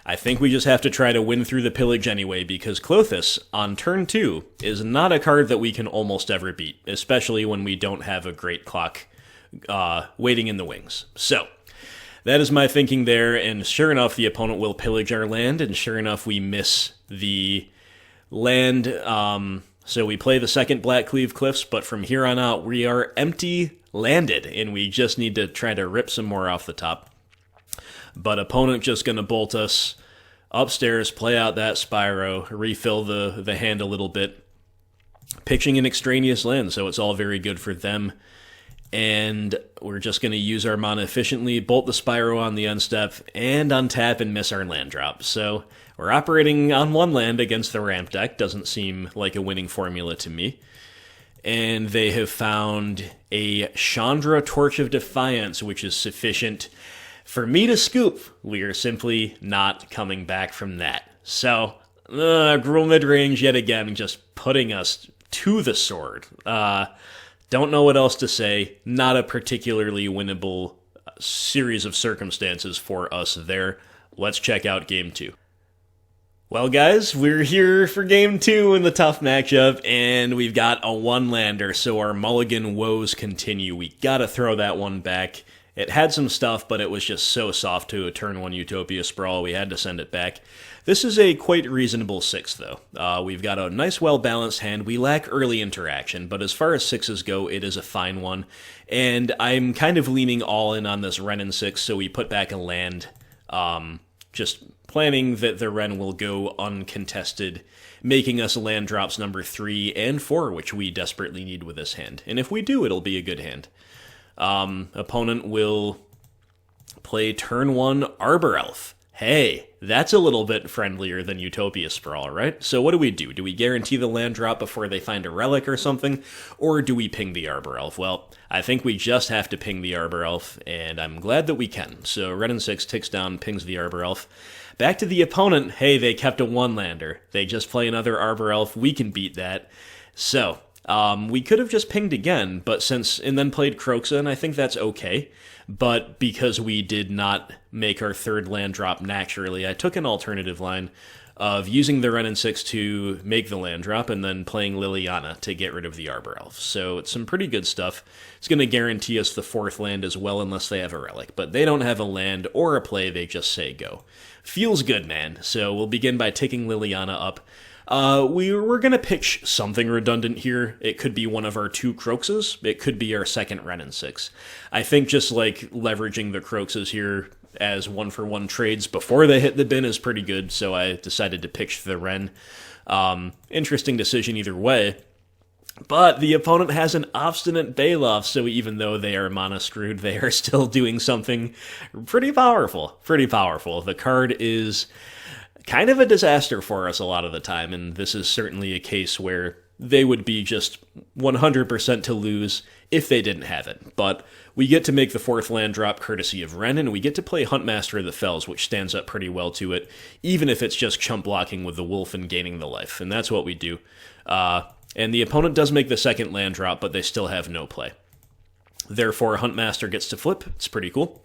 Speaker 1: I think we just have to try to win through the Pillage anyway, because Klothys, on turn 2, is not a card that we can almost ever beat, especially when we don't have a great clock waiting in the wings. So, that is my thinking there, and sure enough, the opponent will pillage our land, and sure enough, we miss the land. So we play the second Blackcleave Cliffs, but from here on out, we are empty-landed, and we just need to try to rip some more off the top. But opponent just going to bolt us upstairs, play out that Spyro, refill the hand a little bit, pitching an extraneous land, so it's all very good for them. And we're just going to use our mana efficiently, bolt the Spyro on the unstep, and untap and miss our land drop. So we're operating on one land against the ramp deck. Doesn't seem like a winning formula to me. And they have found a Chandra Torch of Defiance, which is sufficient for me to scoop. We are simply not coming back from that. So, Gruul Midrange yet again, just putting us to the sword. Don't know what else to say. Not a particularly winnable series of circumstances for us there. Let's check out Game 2. Well, guys, we're here for Game 2 in the tough matchup, and we've got a one-lander, so our mulligan woes continue. We gotta throw that one back. It had some stuff, but it was just so soft to a turn 1 Utopia Sprawl, we had to send it back. This is a quite reasonable 6, though. We've got a nice, well-balanced hand. We lack early interaction, but as far as 6s go, it is a fine one. And I'm kind of leaning all in on this Wrenn and Six, so we put back a land, just planning that the Wrenn will go uncontested, making us land drops number 3 and 4, which we desperately need with this hand. And if we do, it'll be a good hand. Opponent will play turn 1 Arbor Elf. Hey, that's a little bit friendlier than Utopia Sprawl, right? So what do? Do we guarantee the land drop before they find a relic or something? Or do we ping the Arbor Elf? Well, I think we just have to ping the Arbor Elf, and I'm glad that we can. So Wrenn and Six ticks down, pings the Arbor Elf. Back to the opponent. Hey, they kept a one-lander. They just play another Arbor Elf. We can beat that. So, we could have just pinged again, but and then played Kroxa, and I think that's okay. But because we did not make our third land drop naturally, I took an alternative line of using the Wrenn and Six to make the land drop and then playing Liliana to get rid of the Arbor Elf. So it's some pretty good stuff. It's going to guarantee us the fourth land as well unless they have a relic. But they don't have a land or a play, they just say go. Feels good, man. So we'll begin by ticking Liliana up. We're going to pitch something redundant here. It could be one of our 2 Kroxas. It could be our second Wrenn and Six. I think just like leveraging the Kroxas here as 1-for-1 trades before they hit the bin is pretty good, so I decided to pitch the Wrenn. Interesting decision either way. But the opponent has an obstinate Baloth, so even though they are mana screwed, they are still doing something pretty powerful. Pretty powerful. The card is kind of a disaster for us a lot of the time, and this is certainly a case where they would be just 100% to lose if they didn't have it. But we get to make the fourth land drop courtesy of Wrenn, and we get to play Huntmaster of the Fells, which stands up pretty well to it, even if it's just chump blocking with the wolf and gaining the life, and that's what we do. And the opponent does make the second land drop, but they still have no play. Therefore, Huntmaster gets to flip. It's pretty cool.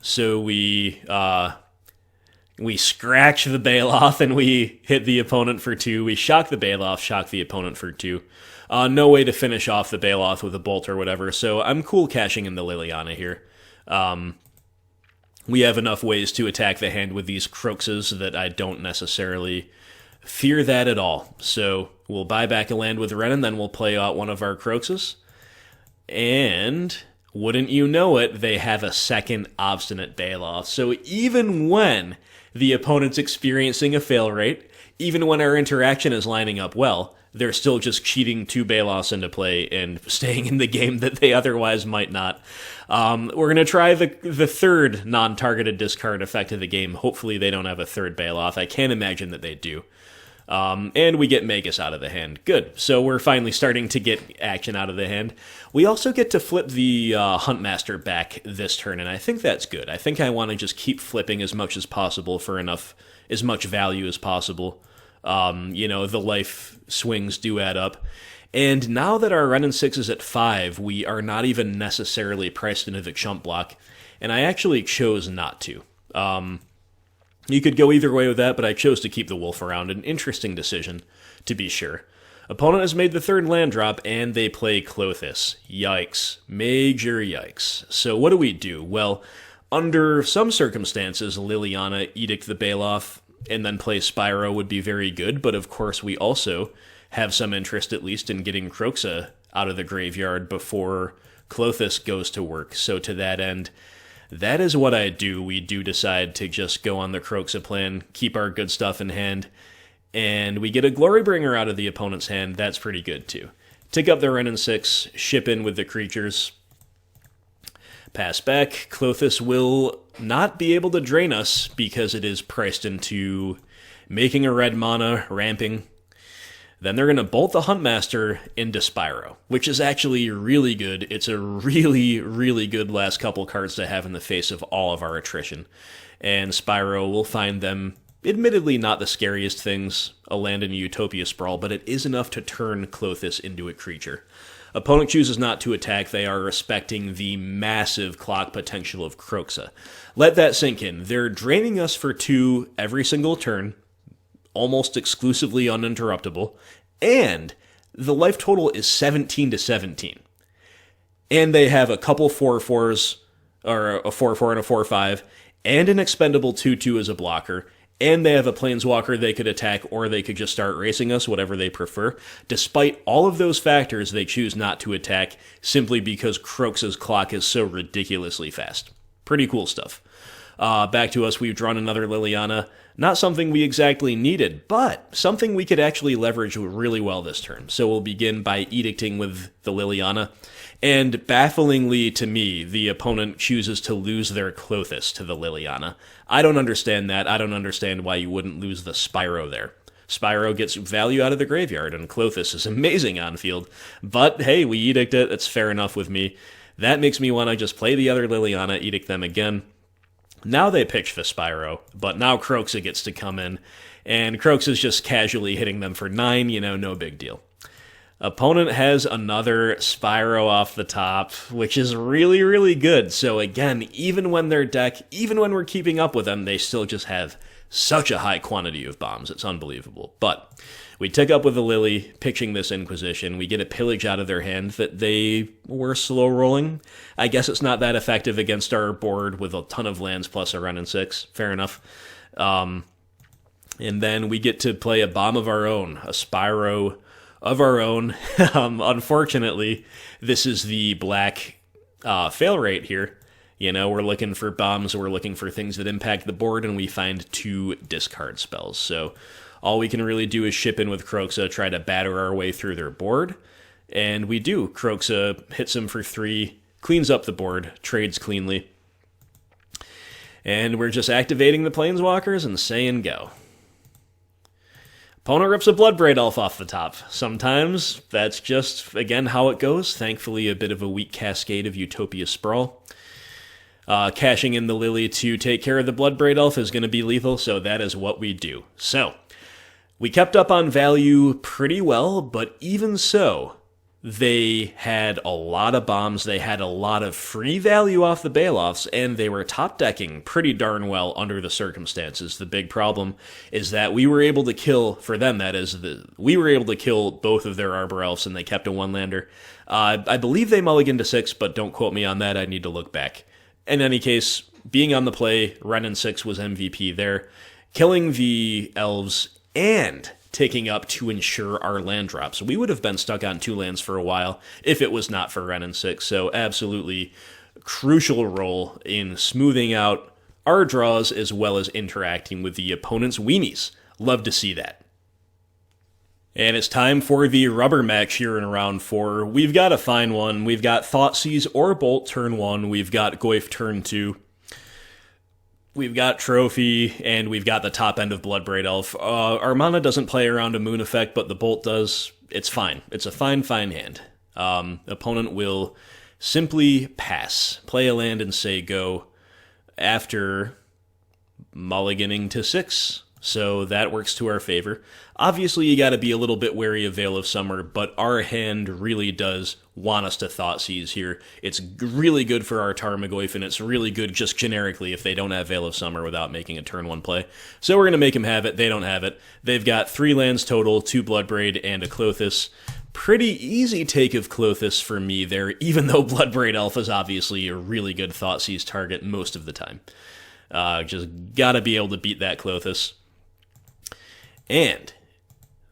Speaker 1: So we scratch the Baloth and we hit the opponent for 2. We shock the Baloth, shock the opponent for 2. No way to finish off the Baloth with a bolt or whatever, so I'm cool cashing in the Liliana here. We have enough ways to attack the hand with these Kroxas that I don't necessarily fear that at all. So we'll buy back a land with Wrenn, and then we'll play out one of our Kroxas. And wouldn't you know it, they have a second Obstinate Baloth. So even when the opponent's experiencing a fail rate, even when our interaction is lining up well, they're still just cheating 2 Baloths into play and staying in the game that they otherwise might not. We're going to try the third non-targeted discard effect of the game. Hopefully they don't have a third Baloth. I can't imagine that they do. And we get Magus out of the hand. Good. So we're finally starting to get action out of the hand. We also get to flip the Huntmaster back this turn, and I think that's good. I think I want to just keep flipping as much as possible for as much value as possible. The life swings do add up. And now that our Wrenn and Six is at 5, we are not even necessarily priced into the chump block, and I actually chose not to. You could go either way with that, but I chose to keep the wolf around. An interesting decision, to be sure. Opponent has made the third land drop, and they play Klothys. Yikes. Major yikes. So what do? Well, under some circumstances, Liliana, Edict the Baloth, and then play Spyro would be very good, but of course we also have some interest, at least, in getting Kroxa out of the graveyard before Klothys goes to work. So to that end, that is what I do. We do decide to just go on the Kroxa plan, keep our good stuff in hand, And we get a Glorybringer out of the opponent's hand. That's pretty good, too. Take up the Wrenn and Six, ship in with the creatures. Pass back. Klothys will not be able to drain us because it is priced into making a red mana, ramping. Then they're going to bolt the Huntmaster into Spyro, which is actually really good. It's a really, really good last couple cards to have in the face of all of our attrition. And Spyro will find them, admittedly not the scariest things, a land in a Utopia Sprawl, but it is enough to turn Klothys into a creature. Opponent chooses not to attack, they are respecting the massive clock potential of Kroxa. Let that sink in. They're draining us for 2 every single turn, almost exclusively uninterruptible, and the life total is 17 to 17. And they have a couple 4/4s, or a 4/4 and a 4/5, and an expendable 2/2 as a blocker, and they have a Planeswalker they could attack, or they could just start racing us, whatever they prefer. Despite all of those factors, they choose not to attack, simply because Kroxa's clock is so ridiculously fast. Pretty cool stuff. Back to us, we've drawn another Liliana. Not something we exactly needed, but something we could actually leverage really well this turn. So we'll begin by edicting with the Liliana. And bafflingly to me, the opponent chooses to lose their Klothys to the Liliana. I don't understand that. I don't understand why you wouldn't lose the Spyro there. Spyro gets value out of the graveyard, and Klothys is amazing on field. But hey, we edict it. It's fair enough with me. That makes me want to just play the other Liliana, edict them again. Now they pitch the Spyro, but now Kroxa gets to come in, and Kroxa's just casually hitting them for 9, no big deal. Opponent has another Spyro off the top, which is really, really good. So again, even when their deck, even when we're keeping up with them, they still just have such a high quantity of bombs. It's unbelievable. But we tick up with the Lily, pitching this Inquisition. We get a Pillage out of their hand that they were slow rolling. I guess it's not that effective against our board with a ton of lands plus a Wrenn and Six. Fair enough. And then we get to play a bomb of our own, a Spyro of our own. Unfortunately, this is the black fail rate here. We're looking for bombs, we're looking for things that impact the board, and we find 2 discard spells. So all we can really do is ship in with Kroxa, try to batter our way through their board, and we do. Kroxa hits him for 3, cleans up the board, trades cleanly, and we're just activating the Planeswalkers and saying go. Opponent rips a Bloodbraid Elf off the top. Sometimes that's just, again, how it goes. Thankfully, a bit of a weak cascade of Utopia Sprawl. Cashing in the Lily to take care of the Bloodbraid Elf is going to be lethal, so that is what we do. So, we kept up on value pretty well, but even so, they had a lot of bombs, they had a lot of free value off the Bailoffs, and they were top-decking pretty darn well under the circumstances. The big problem is that we were able to kill, for them that is, we were able to kill both of their Arbor Elves, and they kept a one-lander. I believe they mulliganed to 6, but don't quote me on that, I need to look back. In any case, being on the play, Wrenn and Six was MVP there, killing the Elves and taking up to ensure our land drops. We would have been stuck on 2 lands for a while if it was not for Wrenn and Six, so absolutely crucial role in smoothing out our draws as well as interacting with the opponent's weenies. Love to see that. And it's time for the rubber match here in round 4. We've got a fine one. We've got Thoughtseize or Bolt turn 1. We've got Goyf turn 2. We've got Trophy, and we've got the top end of Bloodbraid Elf. Our mana doesn't play around a moon effect, but the Bolt does. It's fine. It's a fine hand. Opponent will simply pass, play a land, and say go after mulliganing to 6. So that works to our favor. Obviously, you got to be a little bit wary of Veil of Summer, but our hand really does want us to Thoughtseize here. It's really good for our Tarmogoyf, and it's really good just generically if they don't have Veil of Summer without making a turn 1 play. So we're going to make them have it. They don't have it. They've got 3 lands total, 2 Bloodbraid, and a Klothys. Pretty easy take of Klothys for me there, even though Bloodbraid Elf is obviously a really good Thoughtseize target most of the time. Just got to be able to beat that Klothys. And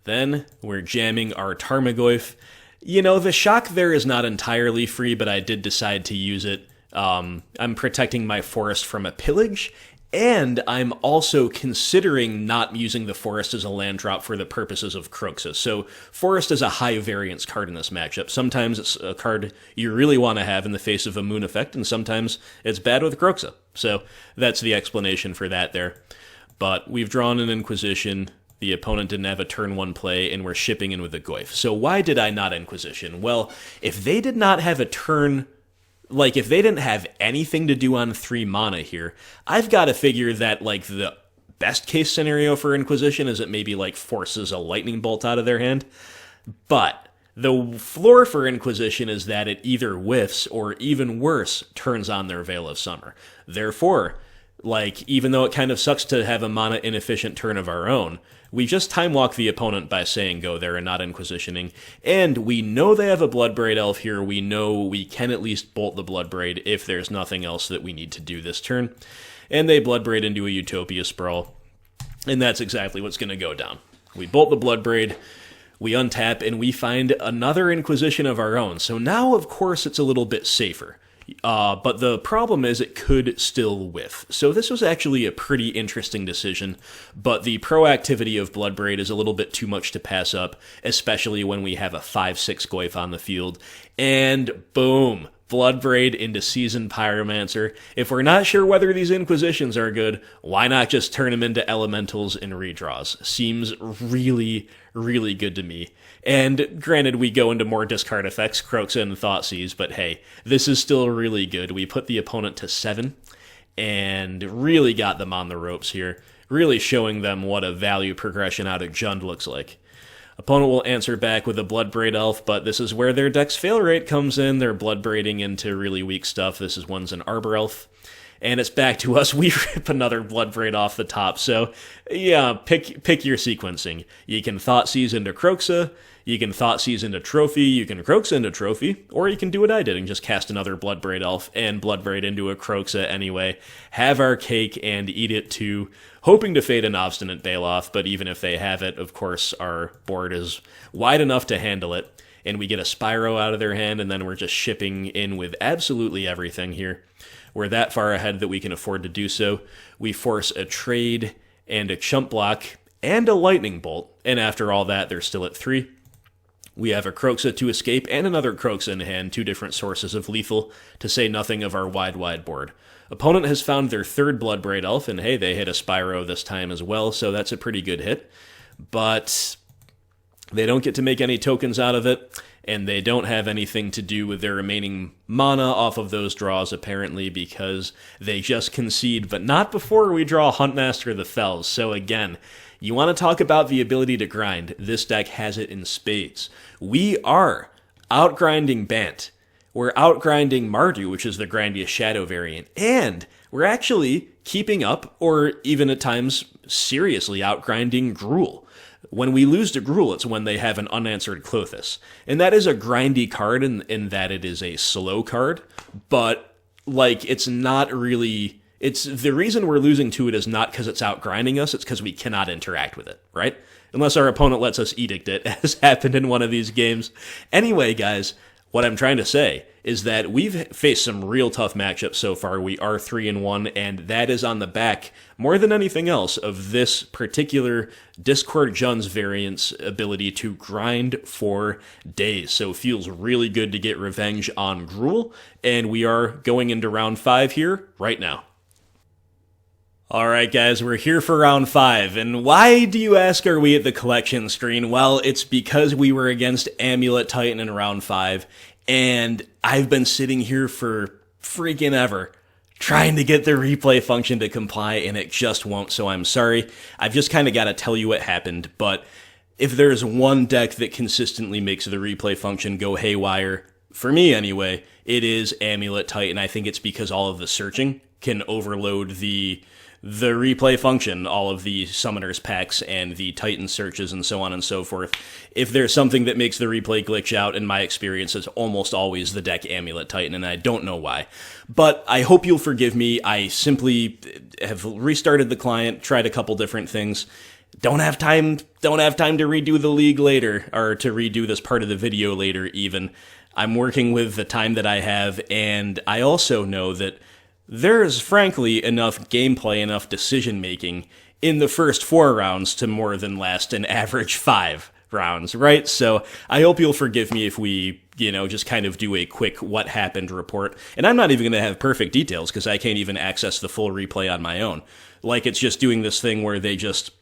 Speaker 1: then we're jamming our Tarmogoyf. The shock there is not entirely free, but I did decide to use it. I'm protecting my forest from a Pillage, And I'm also considering not using the Forest as a land drop for the purposes of Kroxa. So Forest is a high variance card in this matchup. Sometimes it's a card you really want to have in the face of a Moon effect, and sometimes it's bad with Kroxa. So that's the explanation for that there. But we've drawn an Inquisition. The opponent didn't have a turn 1 play, and we're shipping in with the Goyf. So why did I not Inquisition? Well, if they did not have a turn... Like, if they didn't have anything to do on 3 mana here, I've got to figure that, like, the best case scenario for Inquisition is it maybe, like, forces a lightning bolt out of their hand. But the floor for Inquisition is that it either whiffs or, even worse, turns on their Veil of Summer. Therefore, like, even though it kind of sucks to have a mana inefficient turn of our own, we just time walk the opponent by saying go there and not Inquisitioning. And we know they have a Bloodbraid Elf here. We know we can at least bolt the Bloodbraid if there's nothing else that we need to do this turn. And they Bloodbraid into a Utopia Sprawl. And that's exactly what's going to go down. We bolt the Bloodbraid, we untap, and we find another Inquisition of our own. So now, of course, it's a little bit safer. But the problem is it could still whiff. So this was actually a pretty interesting decision, but the proactivity of Bloodbraid is a little bit too much to pass up, especially when we have a 5/6 Goyf on the field. And boom! Bloodbraid into Seasoned Pyromancer. If we're not sure whether these Inquisitions are good, why not just turn them into Elementals and redraws? Seems really, really good to me. And granted, we go into more discard effects, Kroxa and Thoughtseize, but hey, this is still really good. We put the opponent to 7 and really got them on the ropes here, really showing them what a value progression out of Jund looks like. Opponent will answer back with a Bloodbraid Elf, but this is where their deck's fail rate comes in. They're Bloodbraiding into really weak stuff. This one's an Arbor Elf. And it's back to us. We rip another Bloodbraid off the top. So, yeah, pick your sequencing. You can Thoughtseize into Kroxa, you can Thoughtseize into Trophy, you can Kroxa into Trophy, or you can do what I did and just cast another Bloodbraid Elf and Bloodbraid into a Kroxa anyway. Have our cake and eat it too, hoping to fade an Obstinate Baloth, but even if they have it, of course, our board is wide enough to handle it, and we get a Spyro out of their hand, and then we're just shipping in with absolutely everything here. We're that far ahead that we can afford to do so. We force a trade and a chump block and a lightning bolt, and after all that, they're still at 3. We have a Kroxa to escape and another Kroxa in hand, 2 different sources of lethal, to say nothing of our wide board. Opponent has found their 3rd Bloodbraid Elf, and hey, they hit a Spyro this time as well, so that's a pretty good hit. But they don't get to make any tokens out of it, and they don't have anything to do with their remaining mana off of those draws, apparently, because they just concede, but not before we draw Huntmaster the Fells. So again, you want to talk about the ability to grind. This deck has it in spades. We are outgrinding Bant. We're outgrinding Mardu, which is the Grandiest Shadow variant, and we're actually keeping up, or even at times seriously outgrinding Gruul. When we lose to Gruul, it's when they have an unanswered Klothys. And that is a grindy card in that it is a slow card, but like it's not really... It's the reason we're losing to it is not because it's outgrinding us, it's because we cannot interact with it, right? Unless our opponent lets us edict it, as happened in one of these games. Anyway, guys, what I'm trying to say is that we've faced some real tough matchups so far. We are 3-1, and that is on the back, more than anything else, of this particular Discord Jund's variant's ability to grind for days. So it feels really good to get revenge on Gruul, and we are going into round 5 here right now. Alright guys, we're here for round 5, and why do you ask are we at the collection screen? Well, it's because we were against Amulet Titan in round 5, and I've been sitting here for freaking ever, trying to get the replay function to comply, and it just won't, so I'm sorry. I've just kind of got to tell you what happened, but if there's one deck that consistently makes the replay function go haywire, for me anyway, it is Amulet Titan. I think it's because all of the searching can overload the replay function, all of the summoners packs and the Titan searches and so on and so forth. If there's something that makes the replay glitch out, in my experience, it's almost always the deck Amulet Titan, and I don't know why. But I hope you'll forgive me. I simply have restarted the client, tried a couple different things. Don't have time to redo the league later, or to redo this part of the video later even. I'm working with the time that I have, and I also know that there's frankly enough gameplay, enough decision-making in the first 4 rounds to more than last an average 5 rounds, right? So I hope you'll forgive me if we, just kind of do a quick what happened report. And I'm not even going to have perfect details because I can't even access the full replay on my own. Like, it's just doing this thing where they just,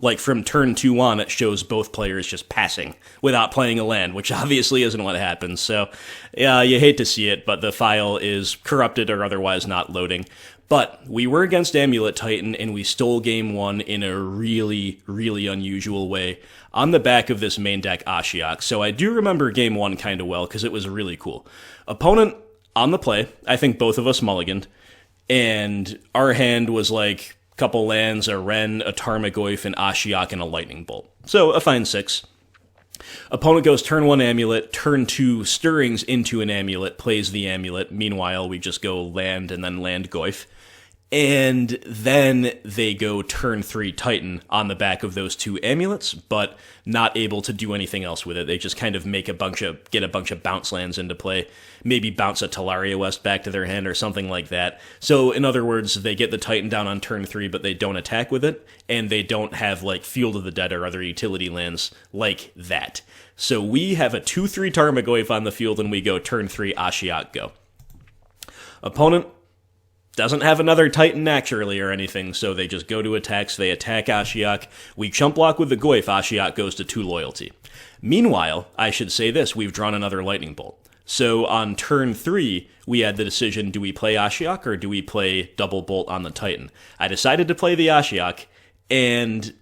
Speaker 1: like, from turn 2 on, it shows both players just passing without playing a land, which obviously isn't what happens. So, yeah, you hate to see it, but the file is corrupted or otherwise not loading. But we were against Amulet Titan, and we stole game 1 in a really, really unusual way on the back of this main deck Ashiok. So I do remember game 1 kind of well, because it was really cool. Opponent on the play, I think both of us mulliganed, and our hand was like a couple lands, a Wrenn, a Tarmogoyf, an Ashiok, and a Lightning Bolt. So a fine 6. Opponent goes turn 1 Amulet, turn 2 Stirrings into an Amulet, plays the Amulet. Meanwhile, we just go land and then land Goyf. And then they go turn 3 Titan on the back of those 2 Amulets, but not able to do anything else with it. They just kind of get a bunch of bounce lands into play, maybe bounce a Tolaria West back to their hand or something like that. So in other words, they get the Titan down on turn 3, but they don't attack with it, and they don't have like Field of the Dead or other utility lands like that. So we have a 2-3 Tarmogoyf on the field, and we go turn 3 Ashiok go. Opponent doesn't have another Titan naturally or anything, so they just go to attacks, they attack Ashiok, we chump block with the Goyf, Ashiok goes to 2 loyalty. Meanwhile, I should say this, we've drawn another Lightning Bolt. So on turn 3, we had the decision, do we play Ashiok or do we play Double Bolt on the Titan? I decided to play the Ashiok, and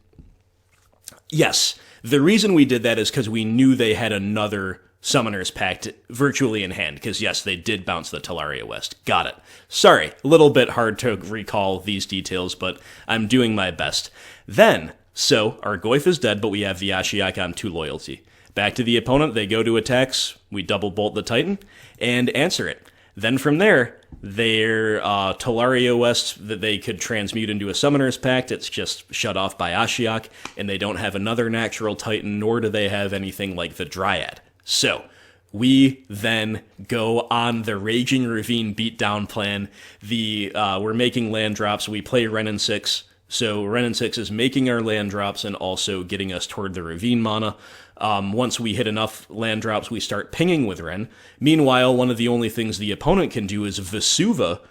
Speaker 1: yes, the reason we did that is because we knew they had another Summoner's Pact virtually in hand, because yes, they did bounce the Tolaria West. Got it. Sorry, a little bit hard to recall these details, but I'm doing my best. Then, so our Goyf is dead, but we have the Ashiok on 2 loyalty. Back to the opponent, they go to attacks, we double bolt the Titan, and answer it. Then from there, their Tolaria West that they could transmute into a Summoner's Pact, it's just shut off by Ashiok, and they don't have another natural Titan, nor do they have anything like the Dryad. So, we then go on the Raging Ravine beatdown plan. We're making land drops. We play Wrenn and Six. So Wrenn and Six is making our land drops and also getting us toward the Ravine mana. Once we hit enough land drops, we start pinging with Wrenn. Meanwhile, one of the only things the opponent can do is Vesuva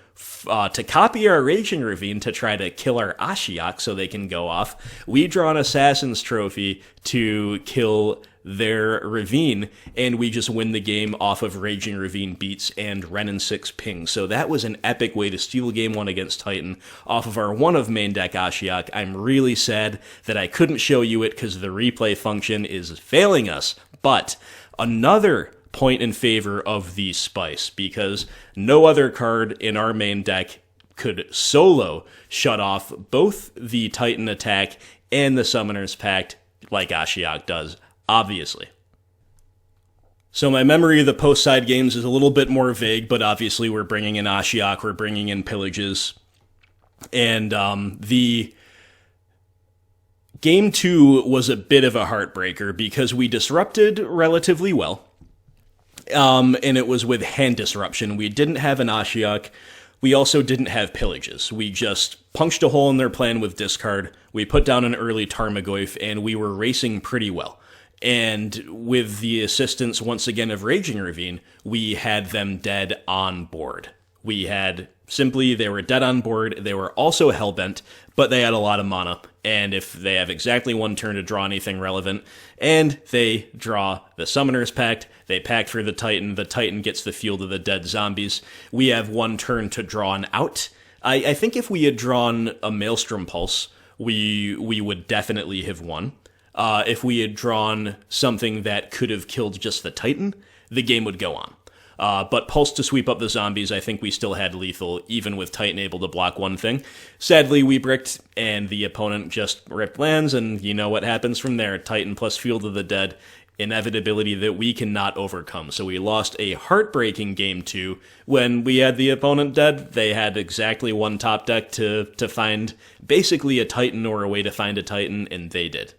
Speaker 1: to copy our Raging Ravine to try to kill our Ashiok so they can go off. We draw an Assassin's Trophy to kill their Ravine, and we just win the game off of Raging Ravine beats and Wrenn and Six ping. So that was an epic way to steal game 1 against Titan off of our one of main deck Ashiok. I'm really sad that I couldn't show you it because the replay function is failing us, but another point in favor of the Spice, because no other card in our main deck could solo shut off both the Titan attack and the Summoner's Pact like Ashiok does, obviously. So my memory of the post-side games is a little bit more vague, but obviously we're bringing in Ashiok, we're bringing in Pillages, and the Game 2 was a bit of a heartbreaker because we disrupted relatively well, and it was with hand disruption. We didn't have an Ashiok. We also didn't have Pillages. We just punched a hole in their plan with discard. We put down an early Tarmogoyf, and we were racing pretty well. And with the assistance, once again, of Raging Ravine, we had them dead on board. They were dead on board. They were also hellbent, but they had a lot of mana. And if they have exactly one turn to draw anything relevant, and they draw the Summoner's Pact, they pact for the Titan gets the Field of the Dead zombies. We have one turn to draw an out. I think if we had drawn a Maelstrom Pulse, we would definitely have won. If we had drawn something that could have killed just the Titan, the game would go on. But Pulse to sweep up the zombies, I think we still had lethal, even with Titan able to block one thing. Sadly, we bricked, and the opponent just ripped lands, and you know what happens from there. Titan plus Field of the Dead, inevitability that we cannot overcome. So we lost a heartbreaking game 2. When we had the opponent dead, they had exactly one top deck to find basically a Titan or a way to find a Titan, and they did.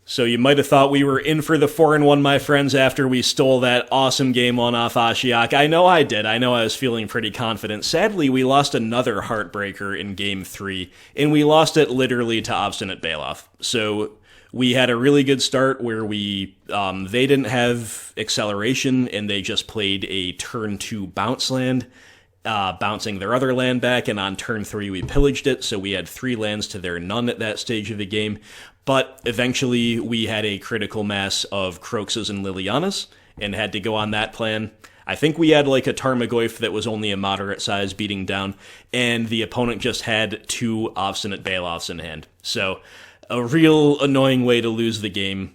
Speaker 1: So you might have thought we were in for the 4-1, my friends, after we stole that awesome game 1 off Ashiok. I know I did. I know I was feeling pretty confident. Sadly, we lost another heartbreaker in Game 3, and we lost it literally to Obstinate Baloth. So we had a really good start where they didn't have acceleration, and they just played a turn 2 bounce land, bouncing their other land back, and on turn 3 we pillaged it, so we had 3 lands to their none at that stage of the game. But eventually we had a critical mass of Kroxas and Lilianas, and had to go on that plan. I think we had like a Tarmogoyf that was only a moderate size beating down, and the opponent just had 2 Obstinate Baloths in hand. So a real annoying way to lose the game.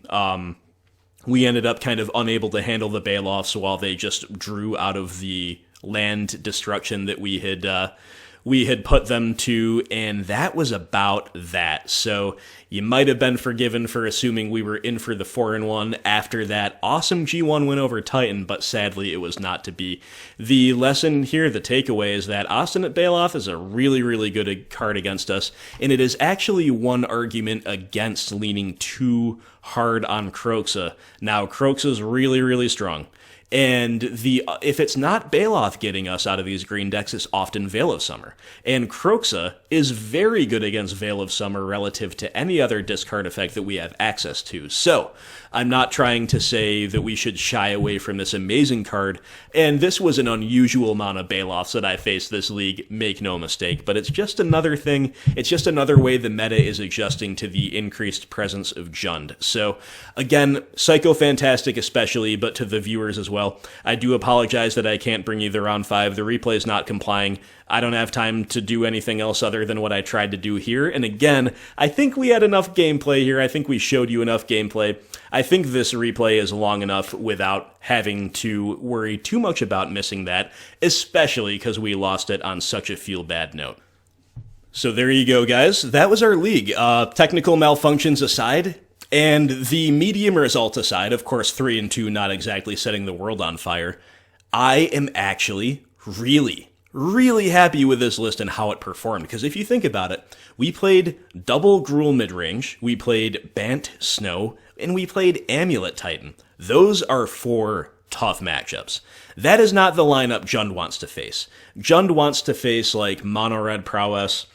Speaker 1: We ended up kind of unable to handle the Baloths while they just drew out of the land destruction that we had put them to, and that was about that. So you might have been forgiven for assuming we were in for the 4-1 after that awesome G1 win over Titan, but sadly it was not to be. The lesson here, the takeaway, is that Obstinate Baloth is a really, really good card against us, and it is actually one argument against leaning too hard on Kroxa. Now, Kroxa's really, really strong. And if it's not Baloth getting us out of these green decks, it's often Veil of Summer. And Kroxa is very good against Veil of Summer relative to any other discard effect that we have access to. So, I'm not trying to say that we should shy away from this amazing card, and this was an unusual amount of Baloths that I faced this league, make no mistake, but it's just another thing, it's just another way the meta is adjusting to the increased presence of Jund. So, again, Psycho Fantastic especially, but to the viewers as well, I do apologize that I can't bring you the round 5, the replay is not complying. I don't have time to do anything else other than what I tried to do here. And again, I think we had enough gameplay here. I think we showed you enough gameplay. I think this replay is long enough without having to worry too much about missing that, especially because we lost it on such a feel-bad note. So there you go, guys. That was our league. Technical malfunctions aside, and the medium result aside, of course 3-2 not exactly setting the world on fire, I am actually really happy with this list and how it performed, because if you think about it, we played double Gruul Midrange, we played Bant Snow, and we played Amulet Titan. Those are 4 tough matchups. That is not the lineup Jund wants to face. Jund wants to face like Mono Red Prowess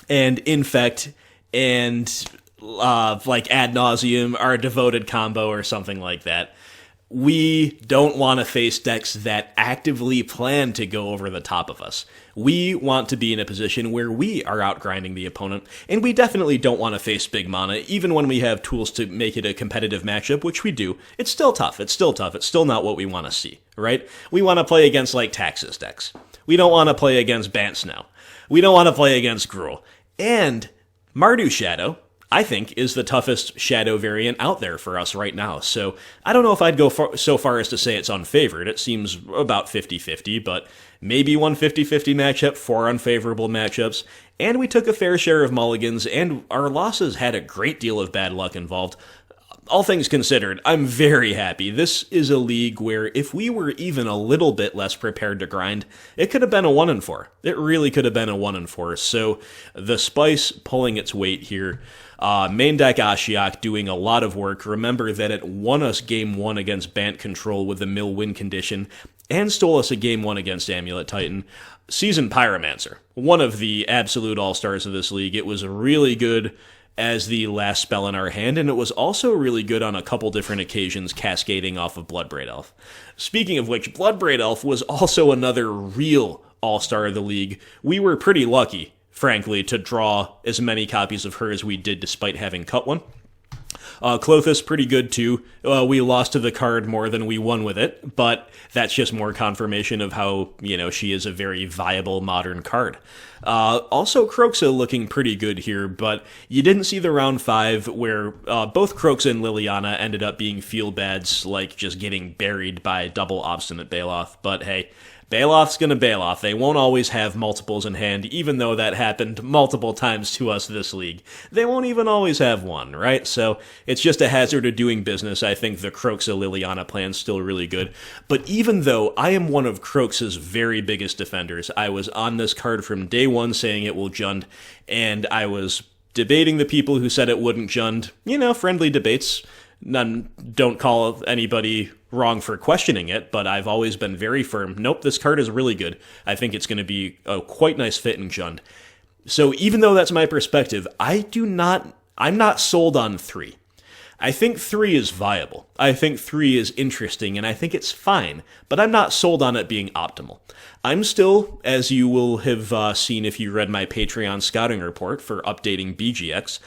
Speaker 1: and Infect and like Ad Nauseam, our devoted combo or something like that. We don't want to face decks that actively plan to go over the top of us. We want to be in a position where we are outgrinding the opponent, and we definitely don't want to face big mana, even when we have tools to make it a competitive matchup, which we do. It's still tough, it's still not what we want to see, right? We want to play against, like, Taxes decks. We don't want to play against Bant Snow. We don't want to play against Gruul. And Mardu Shadow, I think, is the toughest Shadow variant out there for us right now. So I don't know if I'd go so far as to say it's unfavored. It seems about 50-50, but maybe one 50-50 matchup, 4 unfavorable matchups, and we took a fair share of mulligans, and our losses had a great deal of bad luck involved. All things considered, I'm very happy. This is a league where if we were even a little bit less prepared to grind, it could have been a 1-4. It really could have been a 1-4. So the Spice pulling its weight here. Main deck Ashiok doing a lot of work. Remember that it won us Game 1 against Bant Control with the mill win condition, and stole us a Game 1 against Amulet Titan. Seasoned Pyromancer, one of the absolute all-stars of this league. It was really good as the last spell in our hand, and it was also really good on a couple different occasions cascading off of Bloodbraid Elf. Speaking of which, Bloodbraid Elf was also another real all-star of the league. We were pretty lucky, frankly, to draw as many copies of her as we did despite having cut one. Klothys, pretty good too. We lost to the card more than we won with it, but that's just more confirmation of how, she is a very viable modern card. Also, Kroxa looking pretty good here, but you didn't see the round 5 where both Kroxa and Liliana ended up being feel-bads, like just getting buried by double Obstinate Baloth, but hey, Baloth's gonna bail off. They won't always have multiples in hand, even though that happened multiple times to us this league. They won't even always have one, right? So it's just a hazard of doing business. I think the Kroxa Liliana plan's still really good. But even though I am one of Kroxa's very biggest defenders, I was on this card from day one saying it will Jund, and I was debating the people who said it wouldn't Jund. Friendly debates. None, don't call anybody wrong for questioning it, but I've always been very firm. Nope, this card is really good. I think it's going to be a quite nice fit in Jund. So even though that's my perspective, I'm not sold on 3. I think 3 is viable. I think 3 is interesting, and I think it's fine, but I'm not sold on it being optimal. I'm still, as you will have seen if you read my Patreon scouting report for updating BGX,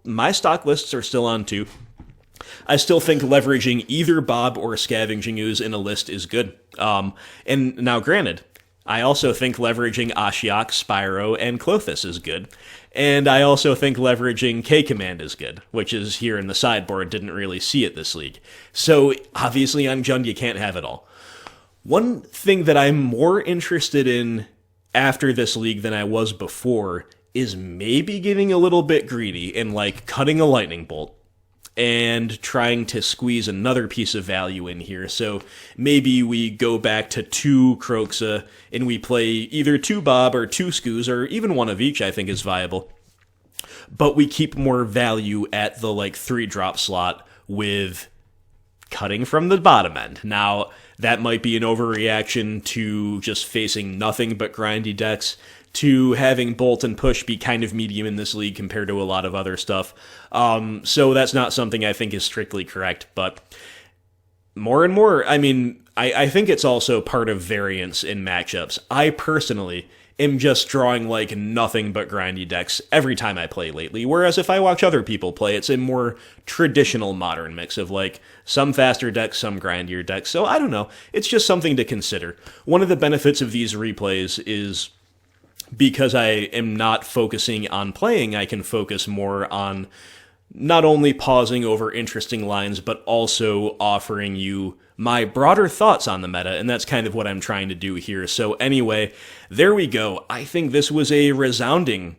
Speaker 1: my stock lists are still on 2. I still think leveraging either Bob or Scavenging Ooze in a list is good. And now granted, I also think leveraging Ashiok, Spyro, and Klothys is good. And I also think leveraging K-Command is good, which is here in the sideboard, didn't really see it this league. So obviously on Jund you can't have it all. One thing that I'm more interested in after this league than I was before is maybe getting a little bit greedy and cutting a lightning bolt and trying to squeeze another piece of value in here. So maybe we go back to 2 Kroxa and we play either 2 Bob or 2 Skoos, or even one of each I think is viable. But we keep more value at the 3-drop slot with cutting from the bottom end. Now, that might be an overreaction to just facing nothing but grindy decks, to having Bolt and Push be kind of medium in this league compared to a lot of other stuff. So that's not something I think is strictly correct, but more and more, I think it's also part of variance in matchups. I personally am just drawing nothing but grindy decks every time I play lately, whereas if I watch other people play, it's a more traditional modern mix of some faster decks, some grindier decks. So I don't know, it's just something to consider. One of the benefits of these replays is because I am not focusing on playing, I can focus more on not only pausing over interesting lines, but also offering you my broader thoughts on the meta, and that's kind of what I'm trying to do here. So anyway, there we go. I think this was a resounding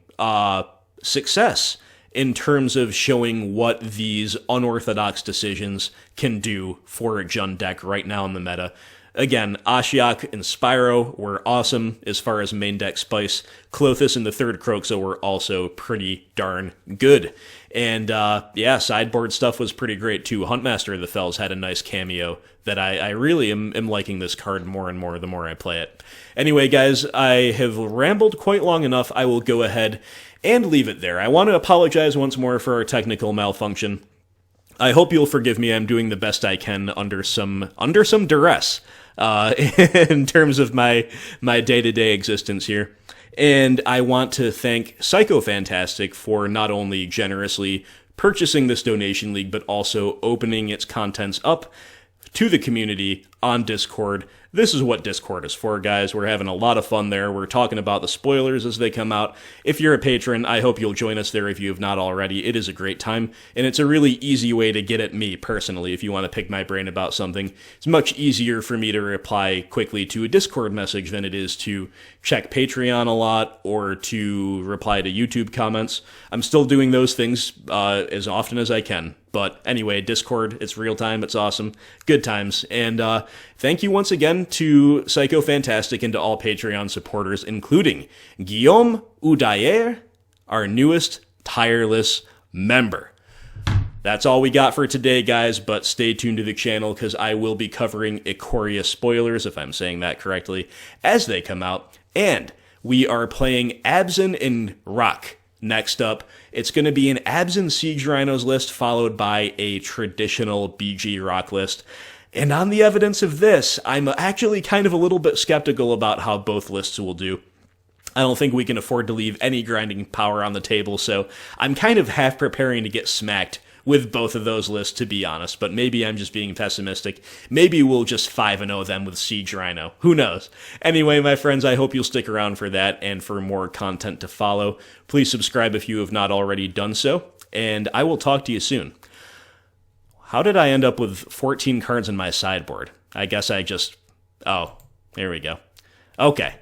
Speaker 1: success in terms of showing what these unorthodox decisions can do for a Jund deck right now in the meta. Again, Ashiok and Spyro were awesome as far as main deck spice. Klothys and the 3rd Kroxa were also pretty darn good. And sideboard stuff was pretty great too. Huntmaster of the Fells had a nice cameo that I really am liking this card more and more the more I play it. Anyway, guys, I have rambled quite long enough. I will go ahead and leave it there. I want to apologize once more for our technical malfunction. I hope you'll forgive me. I'm doing the best I can under some duress in terms of my day-to-day existence here. And I want to thank Psychofantastic for not only generously purchasing this donation league, but also opening its contents up to the community on Discord. This is what Discord is for, guys. We're having a lot of fun there. We're talking about the spoilers as they come out. If you're a patron, I hope you'll join us there if you have not already. It is a great time, and it's a really easy way to get at me personally if you want to pick my brain about something. It's much easier for me to reply quickly to a Discord message than it is to check Patreon a lot or to reply to YouTube comments. I'm still doing those things as often as I can. But anyway, Discord, it's real time, it's awesome, good times. And thank you once again to Psychofantastic and to all Patreon supporters, including Guillaume Udayer, our newest tireless member. That's all we got for today, guys, but stay tuned to the channel because I will be covering Ikoria spoilers, if I'm saying that correctly, as they come out. And we are playing Abzan and Rock. Next up, it's going to be an Abzan Siege Rhinos list followed by a traditional BG Rock list. And on the evidence of this, I'm actually kind of a little bit skeptical about how both lists will do. I don't think we can afford to leave any grinding power on the table, so I'm kind of half preparing to get smacked with both of those lists, to be honest, but maybe I'm just being pessimistic. Maybe we'll just 5-0 them with Siege Rhino. Who knows? Anyway, my friends, I hope you'll stick around for that and for more content to follow. Please subscribe if you have not already done so, and I will talk to you soon. How did I end up with 14 cards in my sideboard? I guess I just... Oh, there we go. Okay.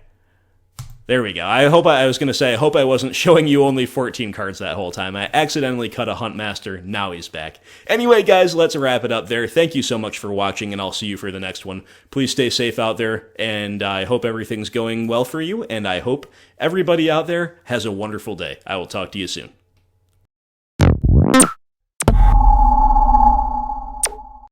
Speaker 1: There we go. I was going to say, I hope I wasn't showing you only 14 cards that whole time. I accidentally cut a Huntmaster. Now he's back. Anyway, guys, let's wrap it up there. Thank you so much for watching, and I'll see you for the next one. Please stay safe out there, and I hope everything's going well for you, and I hope everybody out there has a wonderful day. I will talk to you soon.